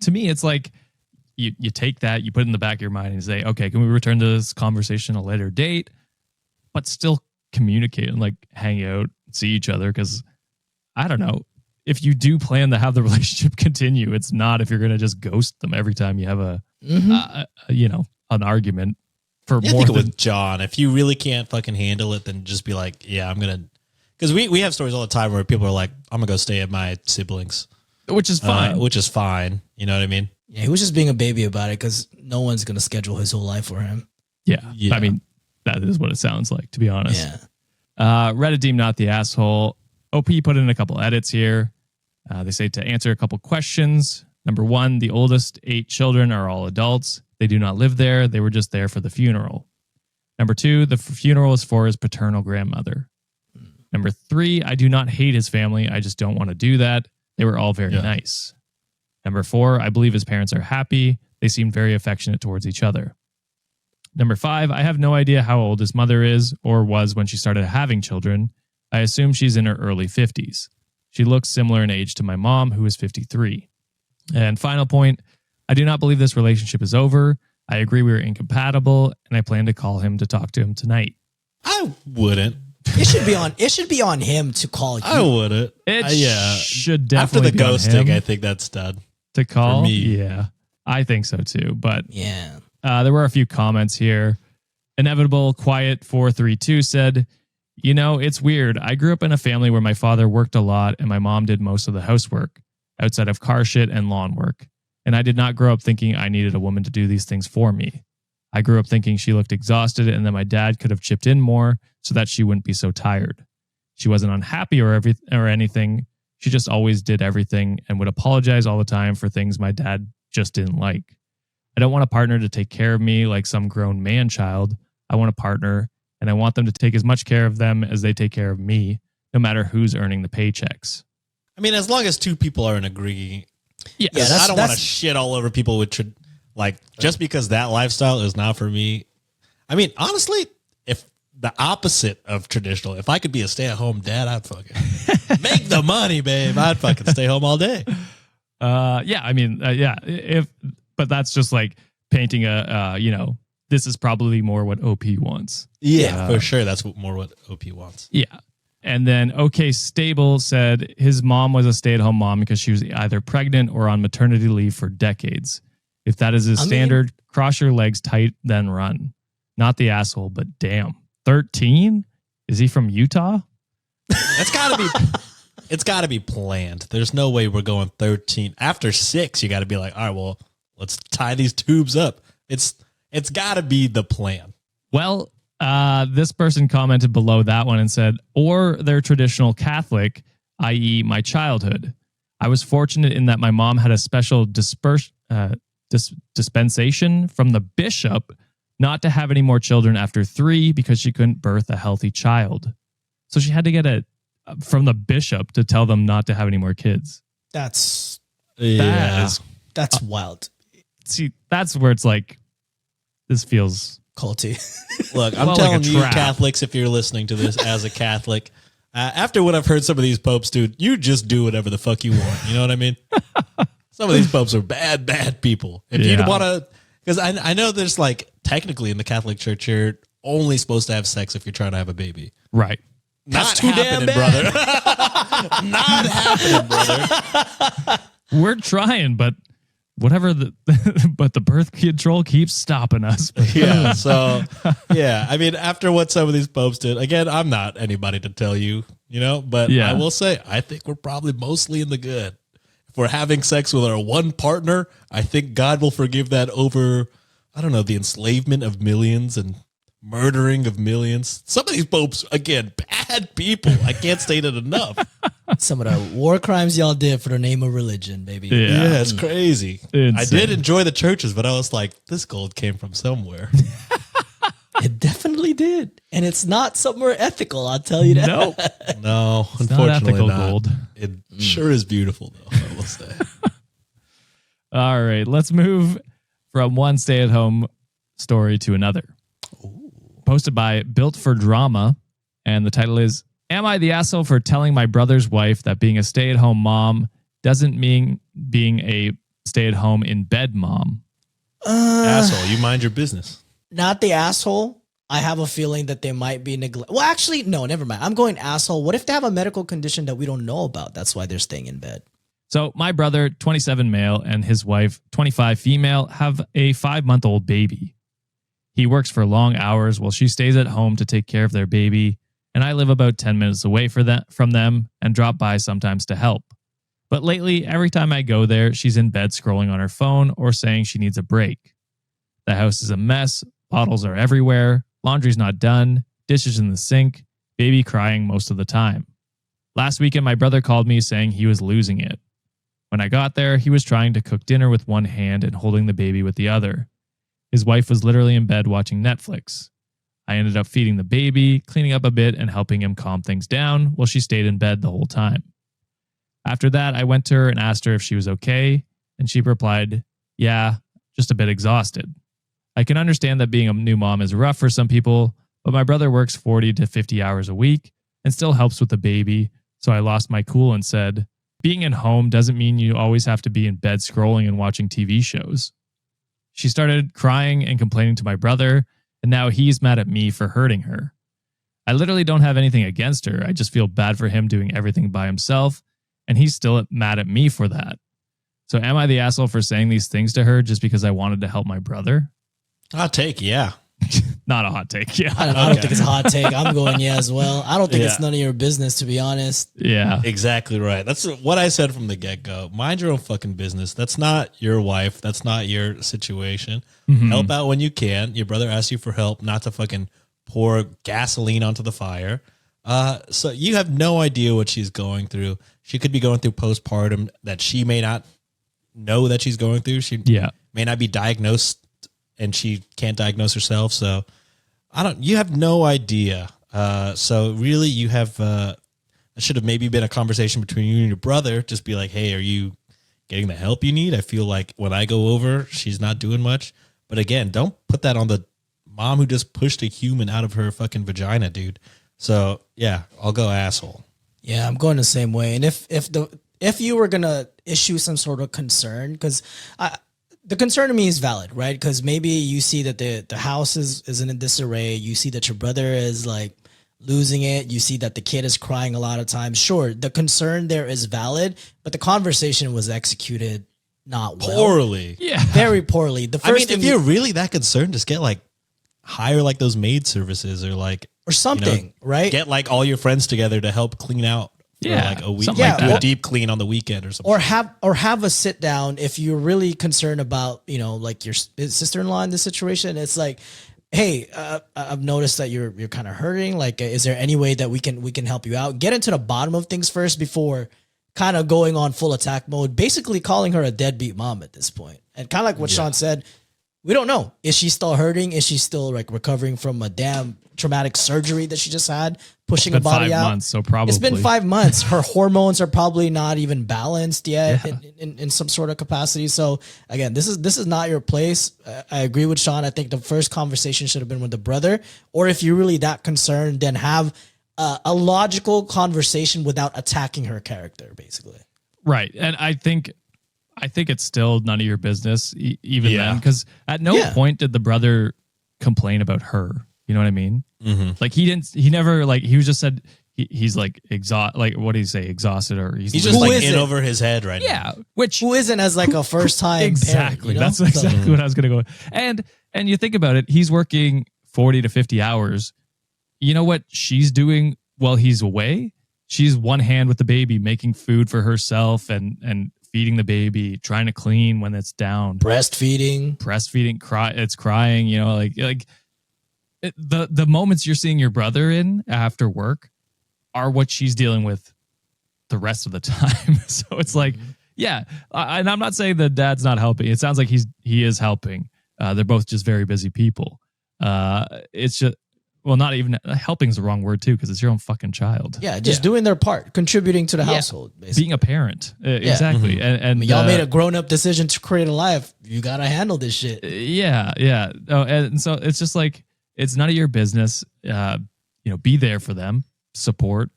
to me, it's like you take that, you put it in the back of your mind and say, okay, can we return to this conversation a later date, but still communicate and like hang out, see each other. Cause I don't know. If you do plan to have the relationship continue, it's not if you're going to just ghost them every time you have an argument for more than with John. If you really can't fucking handle it, then just be like, yeah, I'm going to, because we have stories all the time where people are like, I'm going to go stay at my siblings. Which is fine. You know what I mean? Yeah, he was just being a baby about it because no one's going to schedule his whole life for him. Yeah. I mean, that is what it sounds like, to be honest. Yeah. Reddit deemed not the asshole. OP put in a couple edits here. They say to answer a couple questions. Number 1, the oldest 8 children are all adults. They do not live there. They were just there for the funeral. Number 2, the funeral is for his paternal grandmother. Number 3, I do not hate his family. I just don't want to do that. They were all very nice. Number 4, I believe his parents are happy. They seemed very affectionate towards each other. Number 5, I have no idea how old his mother is or was when she started having children. I assume she's in her early 50s. She looks similar in age to my mom, who is 53. And final point, I do not believe this relationship is over. I agree we are incompatible, and I plan to call him to talk to him tonight. I wouldn't. It should be on him to call you. I wouldn't. Should definitely after the ghosting, I think that's done. To call? For me. Yeah. I think so too. But yeah. There were a few comments here. Inevitable Quiet 432 said, it's weird. I grew up in a family where my father worked a lot and my mom did most of the housework outside of car shit and lawn work. And I did not grow up thinking I needed a woman to do these things for me. I grew up thinking she looked exhausted and that my dad could have chipped in more so that she wouldn't be so tired. She wasn't unhappy or anything. She just always did everything and would apologize all the time for things my dad just didn't like. I don't want a partner to take care of me like some grown man child. I want a partner, and I want them to take as much care of them as they take care of me, no matter who's earning the paychecks. I mean, as long as two people are in agreeing. Yes. Yeah, I don't want to shit all over people with just because that lifestyle is not for me. I mean, honestly, if the opposite of traditional, if I could be a stay-at-home dad, I'd fucking make the money, babe. I'd fucking stay home all day. But that's just like painting this is probably more what OP wants. Yeah, for sure. That's more what OP wants. Yeah. And then OK Stable said his mom was a stay-at-home mom because she was either pregnant or on maternity leave for decades. If that is his standard, cross your legs tight, then run. Not the asshole, but damn. 13? Is he from Utah? It's gotta be planned. There's no way we're going 13. After 6, you gotta be like, all right, well, let's tie these tubes up. It's gotta be the plan. Well, this person commented below that one and said, or they're traditional Catholic, i.e. my childhood. I was fortunate in that my mom had a special dispensation from the bishop not to have any more children after 3 because she couldn't birth a healthy child. So she had to get from the bishop to tell them not to have any more kids. That's wild. See, that's where it's like, this feels culty. Look, I'm telling you, Catholics, if you're listening to this as a Catholic, after what I've heard some of these popes do, you just do whatever the fuck you want. You know what I mean? Some of these popes are bad people. If you want to, because I know there's like technically in the Catholic Church, you're only supposed to have sex if you're trying to have a baby. Right. Not happening, brother. Not happening, brother. We're trying, but whatever but the birth control keeps stopping us. Yeah. So yeah, I mean, after what some of these popes did, again, I'm not anybody to tell you, but I will say, I think we're probably mostly in the good. If we're having sex with our one partner, I think God will forgive that over, I don't know, the enslavement of millions and murdering of millions. Some of these popes, again, bad people. I can't state it enough. Some of the war crimes y'all did for the name of religion, baby. Yeah, it's crazy. Insane. I did enjoy the churches, but I was like, this gold came from somewhere. It definitely did. And it's not somewhere ethical, I'll tell you that. Nope. No, Not unfortunately ethical not. gold. It sure is beautiful, though, I will say. All right, let's move from one stay-at-home story to another. Ooh. Posted by Built for Drama, and the title is, Am I the asshole for telling my brother's wife that being a stay-at-home mom doesn't mean being a stay-at-home in bed mom? Asshole, you mind your business. Not the asshole. I have a feeling that they might be neglect. Well, actually, no, never mind. I'm going asshole. What if they have a medical condition that we don't know about? That's why they're staying in bed. So my brother, 27 male, and his wife, 25 female, have a 5-month-old baby. He works for long hours while she stays at home to take care of their baby, and I live about 10 minutes away from them and drop by sometimes to help. But lately, every time I go there, she's in bed scrolling on her phone or saying she needs a break. The house is a mess, bottles are everywhere, laundry's not done, dishes in the sink, baby crying most of the time. Last weekend, my brother called me saying he was losing it. When I got there, he was trying to cook dinner with one hand and holding the baby with the other. His wife was literally in bed watching Netflix. I ended up feeding the baby, cleaning up a bit, and helping him calm things down while she stayed in bed the whole time. After that, I went to her and asked her if she was okay, and she replied, yeah, just a bit exhausted. I can understand that being a new mom is rough for some people, but my brother works 40 to 50 hours a week and still helps with the baby, so I lost my cool and said, being at home doesn't mean you always have to be in bed scrolling and watching TV shows. She started crying and complaining to my brother, and now he's mad at me for hurting her. I literally don't have anything against her. I just feel bad for him doing everything by himself, and he's still mad at me for that. So am I the asshole for saying these things to her just because I wanted to help my brother? Hot take, yeah. Not a hot take, yeah. I don't think it's a hot take. I'm going yeah as well. I don't think it's none of your business, to be honest. Yeah. Exactly right. That's what I said from the get-go. Mind your own fucking business. That's not your wife. That's not your situation. Mm-hmm. Help out when you can. Your brother asks you for help, not to fucking pour gasoline onto the fire. So you have no idea what she's going through. She could be going through postpartum that she may not know that she's going through. She may not be diagnosed and she can't diagnose herself. So you have no idea. So really you have, it should have maybe been a conversation between you and your brother. Just be like, hey, are you getting the help you need? I feel like when I go over, she's not doing much. But again, don't put that on the mom who just pushed a human out of her fucking vagina, dude. So yeah, I'll go asshole. Yeah, I'm going the same way. And if you were gonna issue some sort of concern, because the concern to me is valid, right? Because maybe you see that the house is in a disarray. You see that your brother is like losing it. You see that the kid is crying a lot of times. Sure, the concern there is valid, but the conversation was executed not well. Poorly. Yeah. Very poorly. The first if you're really that concerned, just get like hire like those maid services or something, right? Get like all your friends together to help clean out for like a week. Something like Do that. a deep clean on the weekend or something. Or have a sit down if you're really concerned about, like your sister-in-law in this situation. It's like, hey, I've noticed that you're kind of hurting. Like, is there any way that we can help you out? Get into the bottom of things first before kind of going on full attack mode, basically calling her a deadbeat mom at this point. And kind of like what Sean said, we don't know. Is she still hurting? Is she still like recovering from a damn traumatic surgery that she just had, pushing a body 5 out? months, so probably. It's been 5 months. Her hormones are probably not even balanced yet in some sort of capacity. So again, this is not your place. I agree with Sean. I think the first conversation should have been with the brother, or if you're really that concerned, then have a logical conversation without attacking her character, basically. Right. And I think it's still none of your business even then, because at no point did the brother complain about her. You know what I mean? Mm-hmm. Like he never like, he was just said he's like like what do you say? Exhausted, or he's just like in over his head right now. Yeah. Which who isn't as like a first time exactly. Parent, That's exactly what I was going to go. And you think about it, he's working 40 to 50 hours. You know what she's doing while he's away? She's one hand with the baby, making food for herself and feeding the baby, trying to clean when it's down, breastfeeding, it's crying, like the moments you're seeing your brother in after work are what she's dealing with the rest of the time. So it's like, yeah. And I'm not saying that dad's not helping. It sounds like he is helping. They're both just very busy people. It's just, well, not even helping is the wrong word too, because it's your own fucking child. Yeah, just doing their part, contributing to the household, basically. Being a parent. Exactly. And y'all made a grown-up decision to create a life. You got to handle this shit. Yeah. Oh, and so it's just like, it's none of your business. Be there for them, support,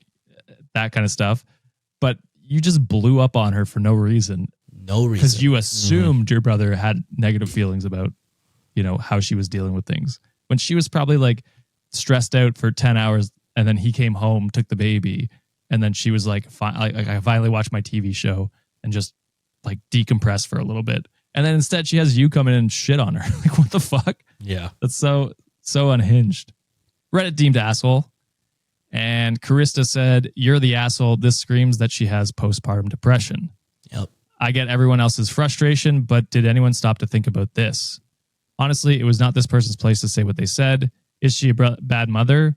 that kind of stuff. But you just blew up on her for no reason. No reason. Because you assumed your brother had negative feelings about, how she was dealing with things. When she was probably like stressed out for 10 hours, and then he came home, took the baby, and then she was like, I finally watched my TV show and just like decompress for a little bit. And then instead she has you come in and shit on her. Like, what the fuck? Yeah. That's so unhinged. Reddit deemed asshole. And Karista said, "You're the asshole. This screams that she has postpartum depression." Yep. I get everyone else's frustration, but did anyone stop to think about this? Honestly, it was not this person's place to say what they said. Is she a bad mother?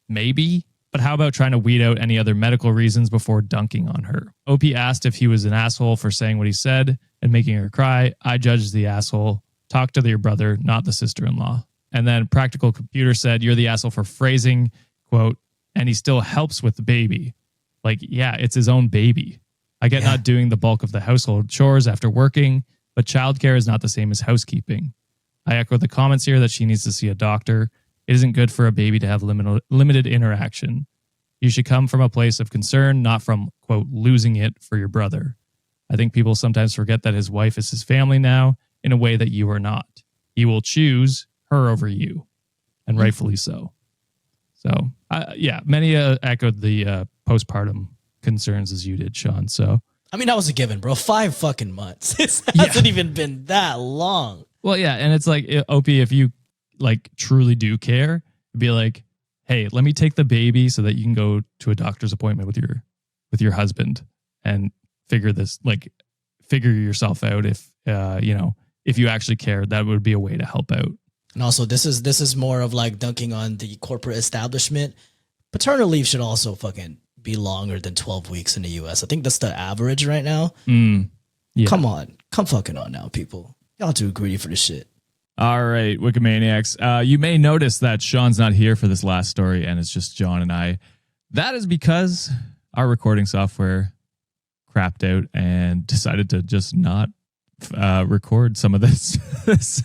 Maybe. But how about trying to weed out any other medical reasons before dunking on her? OP asked if he was an asshole for saying what he said and making her cry. I judged the asshole. Talk to your brother, not the sister-in-law. And then Practical Computer said, "You're the asshole for phrasing, quote, and he still helps with the baby." Like, yeah, it's his own baby. I get not doing the bulk of the household chores after working, but childcare is not the same as housekeeping. I echo the comments here that she needs to see a doctor. It isn't good for a baby to have limited interaction. You should come from a place of concern, not from, quote, losing it for your brother. I think people sometimes forget that his wife is his family now in a way that you are not. He will choose her over you, and rightfully so. So, many echoed the postpartum concerns as you did, Sean. So, I mean, that was a given, bro. 5 fucking months. It hasn't even been that long. Well, yeah, and it's like, OP, if you like truly do care, be like, hey, let me take the baby so that you can go to a doctor's appointment with your husband and figure yourself out. If if you actually care, that would be a way to help out. And also, this is more of like dunking on the corporate establishment. Paternal leave should also fucking be longer than 12 weeks in the US. I think that's the average right now. Yeah. Come on. Come fucking on now, people. Y'all too greedy for this shit. All right, Wikimaniacs. You may notice that Sean's not here for this last story, and it's just John and I. That is because our recording software crapped out and decided to just not record some of this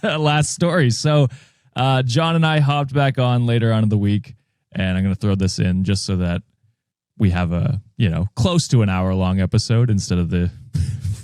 last story. So John and I hopped back on later on in the week, and I'm going to throw this in just so that we have a close to an hour long episode instead of the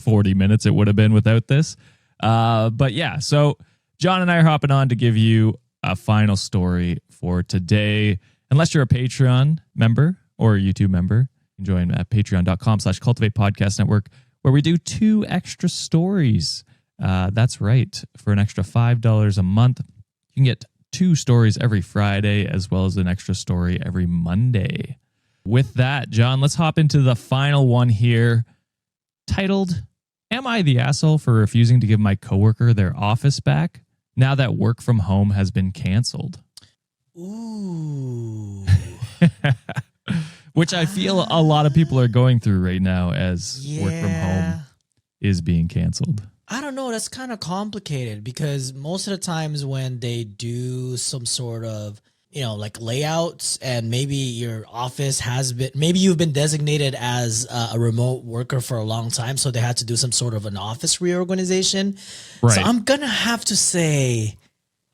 40 minutes it would have been without this. But yeah, so John and I are hopping on to give you a final story for today. Unless you're a Patreon member or a YouTube member, you can join at patreon.com/Cultivate Podcast Network, where we do 2 extra stories. That's right. For an extra $5 a month, you can get 2 stories every Friday, as well as an extra story every Monday. With that, John, let's hop into the final one here, titled, "Am I the asshole for refusing to give my coworker their office back now that work from home has been canceled?" Ooh. Which I feel a lot of people are going through right now as work from home is being canceled. I don't know. That's kind of complicated because most of the times when they do some sort of, like layouts, and maybe your office maybe you've been designated as a remote worker for a long time, so they had to do some sort of an office reorganization. Right. So I'm going to have to say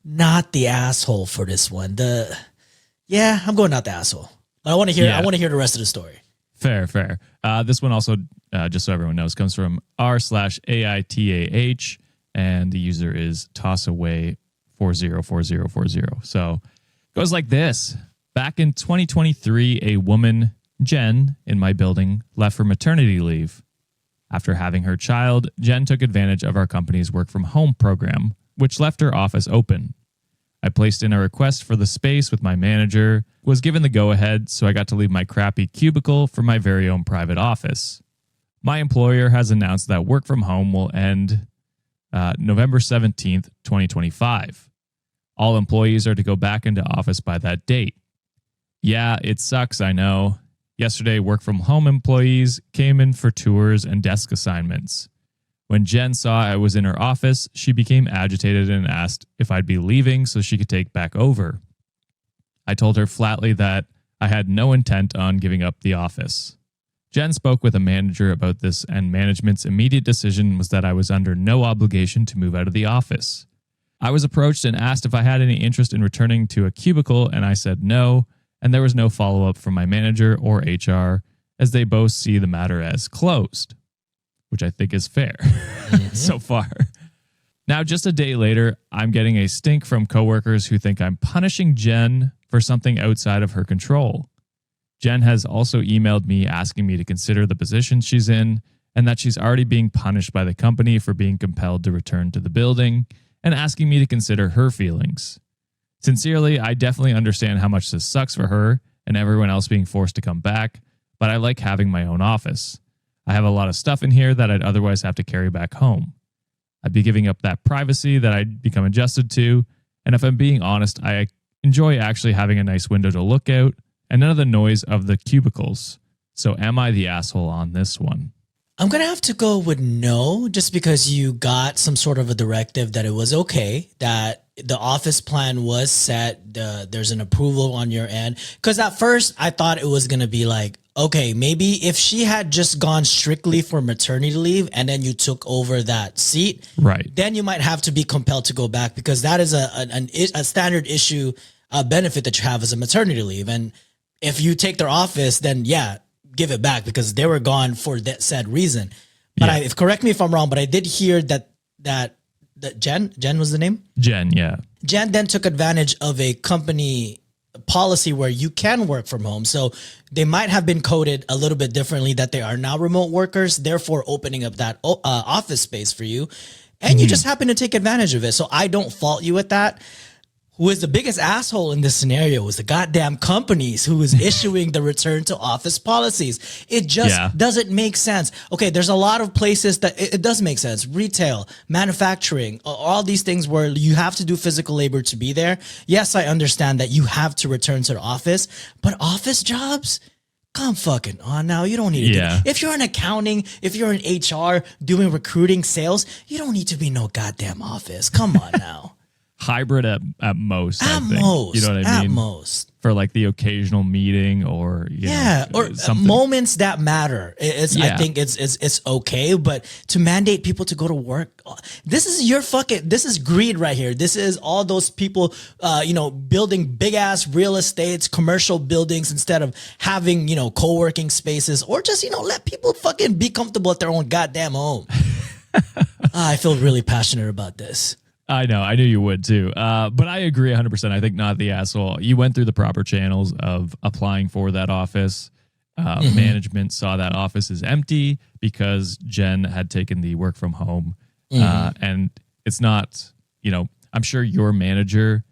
not the asshole for this one. I'm going not the asshole. I want to hear the rest of the story. Fair. This one also, just so everyone knows, comes from r/AITAH, and the user is tossaway404040. So it goes like this. Back in 2023, a woman, Jen, in my building left for maternity leave. After having her child, Jen took advantage of our company's work from home program, which left her office open. I placed in a request for the space with my manager, was given the go-ahead, so I got to leave my crappy cubicle for my very own private office. My employer has announced that work from home will end November 17th, 2025. All employees are to go back into office by that date. Yeah, it sucks, I know. Yesterday, work from home employees came in for tours and desk assignments. When Jen saw I was in her office, she became agitated and asked if I'd be leaving so she could take back over. I told her flatly that I had no intent on giving up the office. Jen spoke with a manager about this, and management's immediate decision was that I was under no obligation to move out of the office. I was approached and asked if I had any interest in returning to a cubicle, and I said no, and there was no follow-up from my manager or HR, as they both see the matter as closed, which I think is fair so far. Now, just a day later, I'm getting a stink from coworkers who think I'm punishing Jen for something outside of her control. Jen has also emailed me asking me to consider the position she's in and that she's already being punished by the company for being compelled to return to the building and asking me to consider her feelings. Sincerely, I definitely understand how much this sucks for her and everyone else being forced to come back, but I like having my own office. I have a lot of stuff in here that I'd otherwise have to carry back home. I'd be giving up that privacy that I'd become adjusted to, and if I'm being honest, I enjoy actually having a nice window to look out and none of the noise of the cubicles. So am I the asshole on this one? I'm going to have to go with no, just because you got some sort of a directive that it was okay, that the office plan was set, there's an approval on your end. Because at first I thought it was going to be like, okay, maybe if she had just gone strictly for maternity leave and then you took over that seat, right, then you might have to be compelled to go back, because that is a standard issue benefit that you have as a maternity leave. And if you take their office, then yeah, give it back because they were gone for that said reason. But yeah. Correct me if I'm wrong, but I did hear that Jen was the name? Jen, yeah. Jen then took advantage of a company policy where you can work from home. So they might have been coded a little bit differently, that they are now remote workers, therefore opening up that office space for you. And you just happen to take advantage of it. So I don't fault you with that. Who is the biggest asshole in this scenario was the goddamn companies who is issuing the return to office policies. It just doesn't make sense. Okay, there's a lot of places that it does make sense. Retail, manufacturing, all these things where you have to do physical labor to be there. Yes, I understand that you have to return to the office, but office jobs? Come fucking on now. You don't need to do that. If you're in accounting, if you're in HR, doing recruiting, sales, you don't need to be no goddamn office. Come on now. Hybrid at most. At I think. most. You know what I mean? At most. For like the occasional meeting or or something. Moments that matter. I think it's okay, but to mandate people to go to work, this is greed right here. This is all those people building big ass real estates, commercial buildings, instead of having, co-working spaces, or just, let people fucking be comfortable at their own goddamn home. I feel really passionate about this. I know. I knew you would too. But I agree 100%. I think not the asshole. You went through the proper channels of applying for that office. Management saw that office is empty because Jen had taken the work from home. And it's not, I'm sure your manager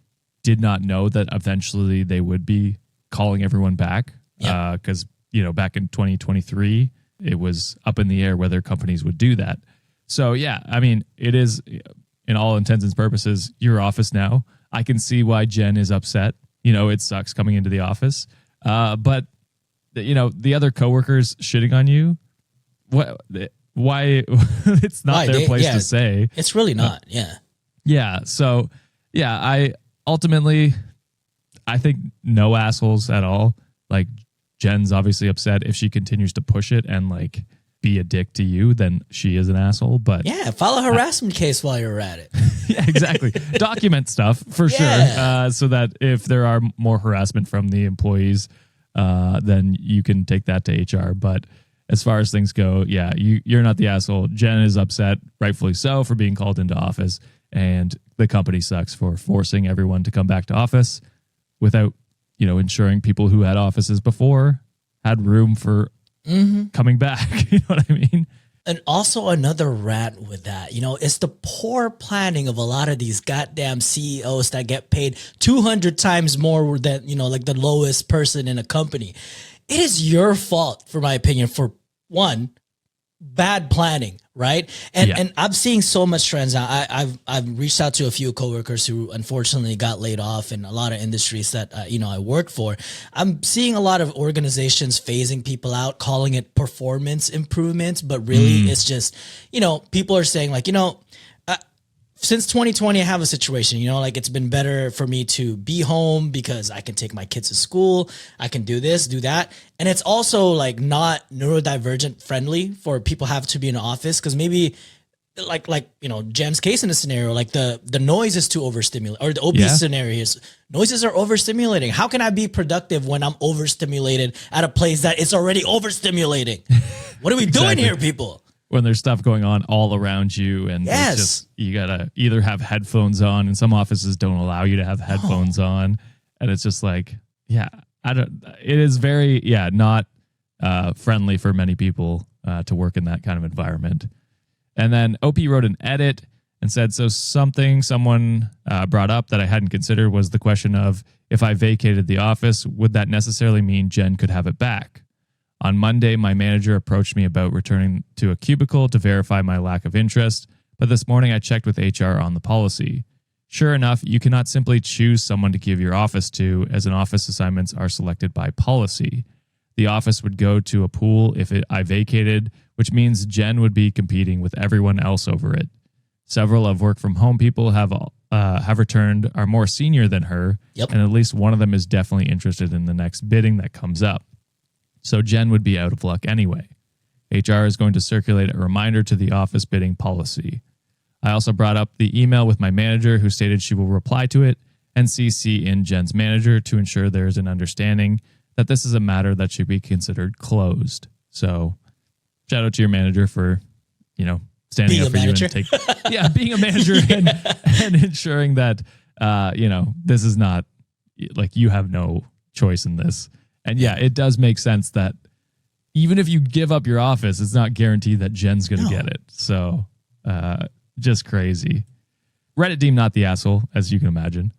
did not know that eventually they would be calling everyone back. Because, back in 2023, it was up in the air whether companies would do that. So, yeah, I mean, it is... in all intents and purposes, your office now. I can see why Jen is upset. It sucks coming into the office. But the other coworkers shitting on you, why it's not their place to say. It's really not. Yeah. So, I think no assholes at all. Like, Jen's obviously upset. If she continues to push it and like be a dick to you, then she is an asshole. But file a harassment case while you're at it. Yeah, exactly. Document stuff for sure, so that if there are more harassment from the employees, then you can take that to HR. But as far as things go, you're not the asshole. Jen is upset, rightfully so, for being called into office, and the company sucks for forcing everyone to come back to office without, ensuring people who had offices before had room for coming back. You know what I mean? And also another rant with that, it's the poor planning of a lot of these goddamn CEOs that get paid 200 times more than, like the lowest person in a company. It is your fault, for my opinion, for one, bad planning, right? And I'm seeing so much trends now. I've reached out to a few coworkers who unfortunately got laid off in a lot of industries that I work for. I'm seeing a lot of organizations phasing people out, calling it performance improvements, but really it's just people are saying like since 2020, I have a situation, like it's been better for me to be home because I can take my kids to school. I can do this, do that. And it's also like not neurodivergent friendly for people have to be in an office because maybe like Jen's case in the scenario, like the noise is too overstimulated, or the OP scenario is noises are overstimulating. How can I be productive when I'm overstimulated at a place that it's already overstimulating? What are we doing here, people? When there's stuff going on all around you, and it's just, you gotta either have headphones on, and some offices don't allow you to have headphones on, and it's just like, it is very, not friendly for many people to work in that kind of environment. And then OP wrote an edit and said, so someone brought up that I hadn't considered was the question of, if I vacated the office, would that necessarily mean Jen could have it back? On Monday, my manager approached me about returning to a cubicle to verify my lack of interest, but this morning I checked with HR on the policy. Sure enough, you cannot simply choose someone to give your office to, as an office assignments are selected by policy. The office would go to a pool if I vacated, which means Jen would be competing with everyone else over it. Several of work-from-home people have returned, are more senior than her, and at least one of them is definitely interested in the next bidding that comes up. So Jen would be out of luck anyway. HR is going to circulate a reminder to the office bidding policy. I also brought up the email with my manager, who stated she will reply to it and CC in Jen's manager to ensure there is an understanding that this is a matter that should be considered closed. So shout out to your manager for, standing being up for you and being a manager and ensuring that, this is not like you have no choice in this. And it does make sense that even if you give up your office, it's not guaranteed that Jen's going to get it. So just crazy. Reddit deemed not the asshole, as you can imagine.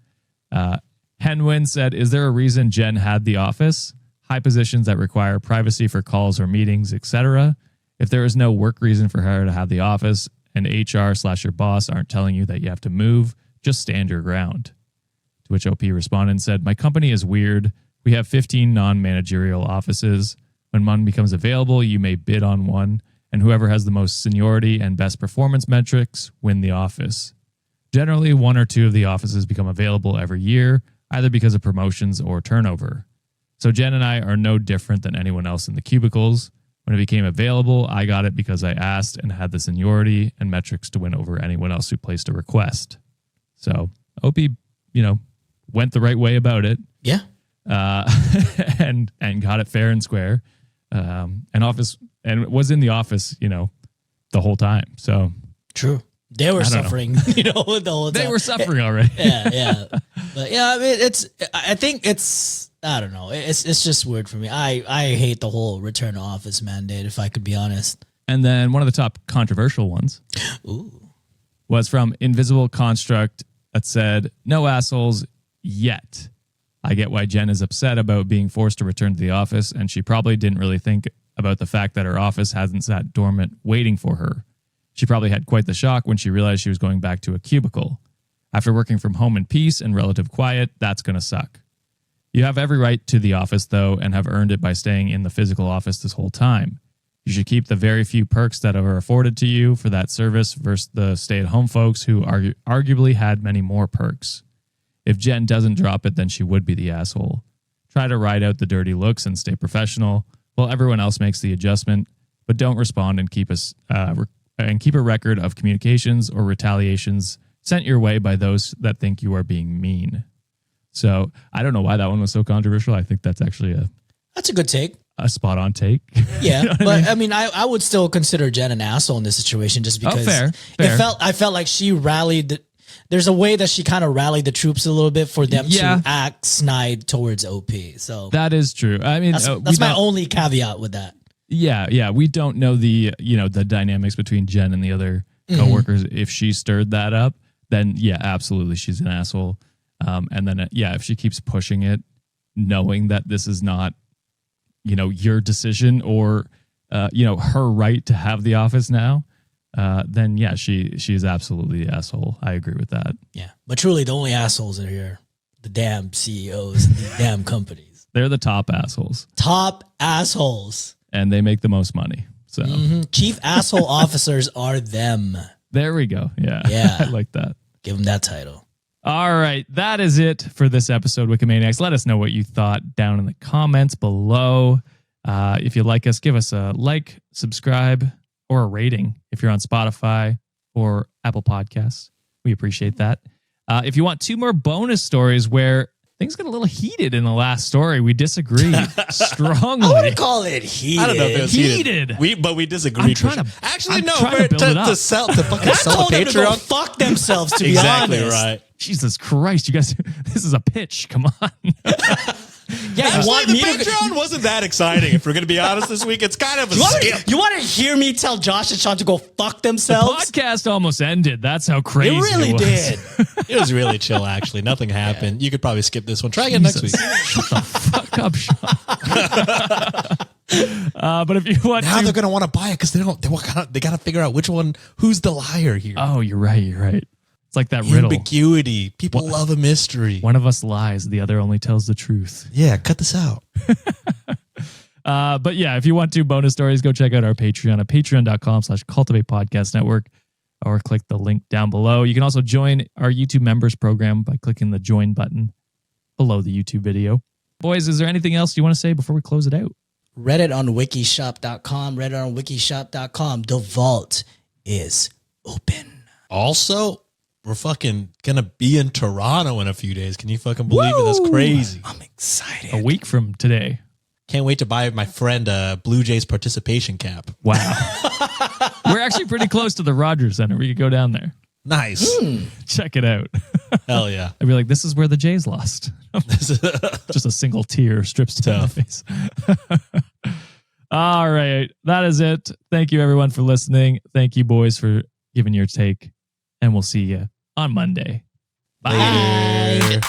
Henwin said, is there a reason Jen had the office? High positions that require privacy for calls or meetings, etc. If there is no work reason for her to have the office and HR/your boss aren't telling you that you have to move, just stand your ground. To which OP responded and said, my company is weird. We have 15 non-managerial offices. When one becomes available, you may bid on one, and whoever has the most seniority and best performance metrics win the office. Generally, one or two of the offices become available every year, either because of promotions or turnover. So Jen and I are no different than anyone else in the cubicles. When it became available, I got it because I asked and had the seniority and metrics to win over anyone else who placed a request. So OP, went the right way about it. Yeah. And got it fair and square, and was in the office, the whole time. So true. They were suffering, the whole time. They were suffering already. Yeah. But I mean, I don't know. It's just weird for me. I hate the whole return to office mandate, if I could be honest. And then one of the top controversial ones was from Invisible Construct that said, no assholes yet. I get why Jen is upset about being forced to return to the office, and she probably didn't really think about the fact that her office hasn't sat dormant waiting for her. She probably had quite the shock when she realized she was going back to a cubicle. After working from home in peace and relative quiet, that's going to suck. You have every right to the office, though, and have earned it by staying in the physical office this whole time. You should keep the very few perks that are afforded to you for that service versus the stay-at-home folks who arguably had many more perks. If Jen doesn't drop it, then she would be the asshole. Try to ride out the dirty looks and stay professional while everyone else makes the adjustment, but don't respond and keep a record of communications or retaliations sent your way by those that think you are being mean. So I don't know why that one was so controversial. I think that's actually that's a good take. A spot on take. Yeah. But I mean, I would still consider Jen an asshole in this situation just because fair. I felt like she rallied. There's a way that she kind of rallied the troops a little bit for them to act snide towards OP. So that is true. I mean, that's my only caveat with that. Yeah. We don't know the dynamics between Jen and the other coworkers. If she stirred that up, then absolutely, she's an asshole. And then if she keeps pushing it, knowing that this is not, your decision or her right to have the office now, then yeah, she's absolutely the asshole. I agree with that. Yeah, but truly, the only assholes are here, the damn CEOs, of the damn companies. They're the top assholes. Top assholes, and they make the most money. So chief asshole officers are them. There we go. Yeah, I like that. Give them that title. All right, that is it for this episode, Wikimaniacs. Let us know what you thought down in the comments below. If you like us, give us a like, subscribe, or a rating if you're on Spotify or Apple Podcasts. We appreciate that. If you want 2 more bonus stories where things got a little heated in the last story, we disagreed strongly. I wouldn't call it heated. I don't know if it was heated. We disagreed. Actually, no. To sell the Patreon. To go fuck themselves. To be exactly honest. Right. Jesus Christ, you guys! This is a pitch. Come on. Yeah, actually, the Patreon wasn't that exciting. If we're going to be honest this week, it's kind of a skip. You want to hear me tell Josh and Sean to go fuck themselves? The podcast almost ended. That's how crazy it really did. It was really chill, actually. Nothing happened. Yeah. You could probably skip this one. Try again next week. Shut the fuck up, Sean. But if you want now they're going to want to buy it because they got to figure out who's the liar here. Oh, you're right. It's like that riddle. Ambiguity. People love a mystery. One of us lies, the other only tells the truth. Yeah, cut this out. But yeah, if you want 2 bonus stories, go check out our Patreon at patreon.com/Cultivate Podcast Network, or click the link down below. You can also join our YouTube members program by clicking the join button below the YouTube video. Boys, is there anything else you want to say before we close it out? Reddit on wikishop.com. Reddit on wikishop.com. The vault is open. Also, we're fucking gonna be in Toronto in a few days. Can you fucking believe it? That's crazy. I'm excited. A week from today. Can't wait to buy my friend a Blue Jays participation cap. Wow. We're actually pretty close to the Rogers Center. We could go down there. Nice. Check it out. Hell yeah. I'd be like, this is where the Jays lost. Just a single tear strips down my face. All right. That is it. Thank you, everyone, for listening. Thank you, boys, for giving your take. And we'll see you on Monday. Bye. Later.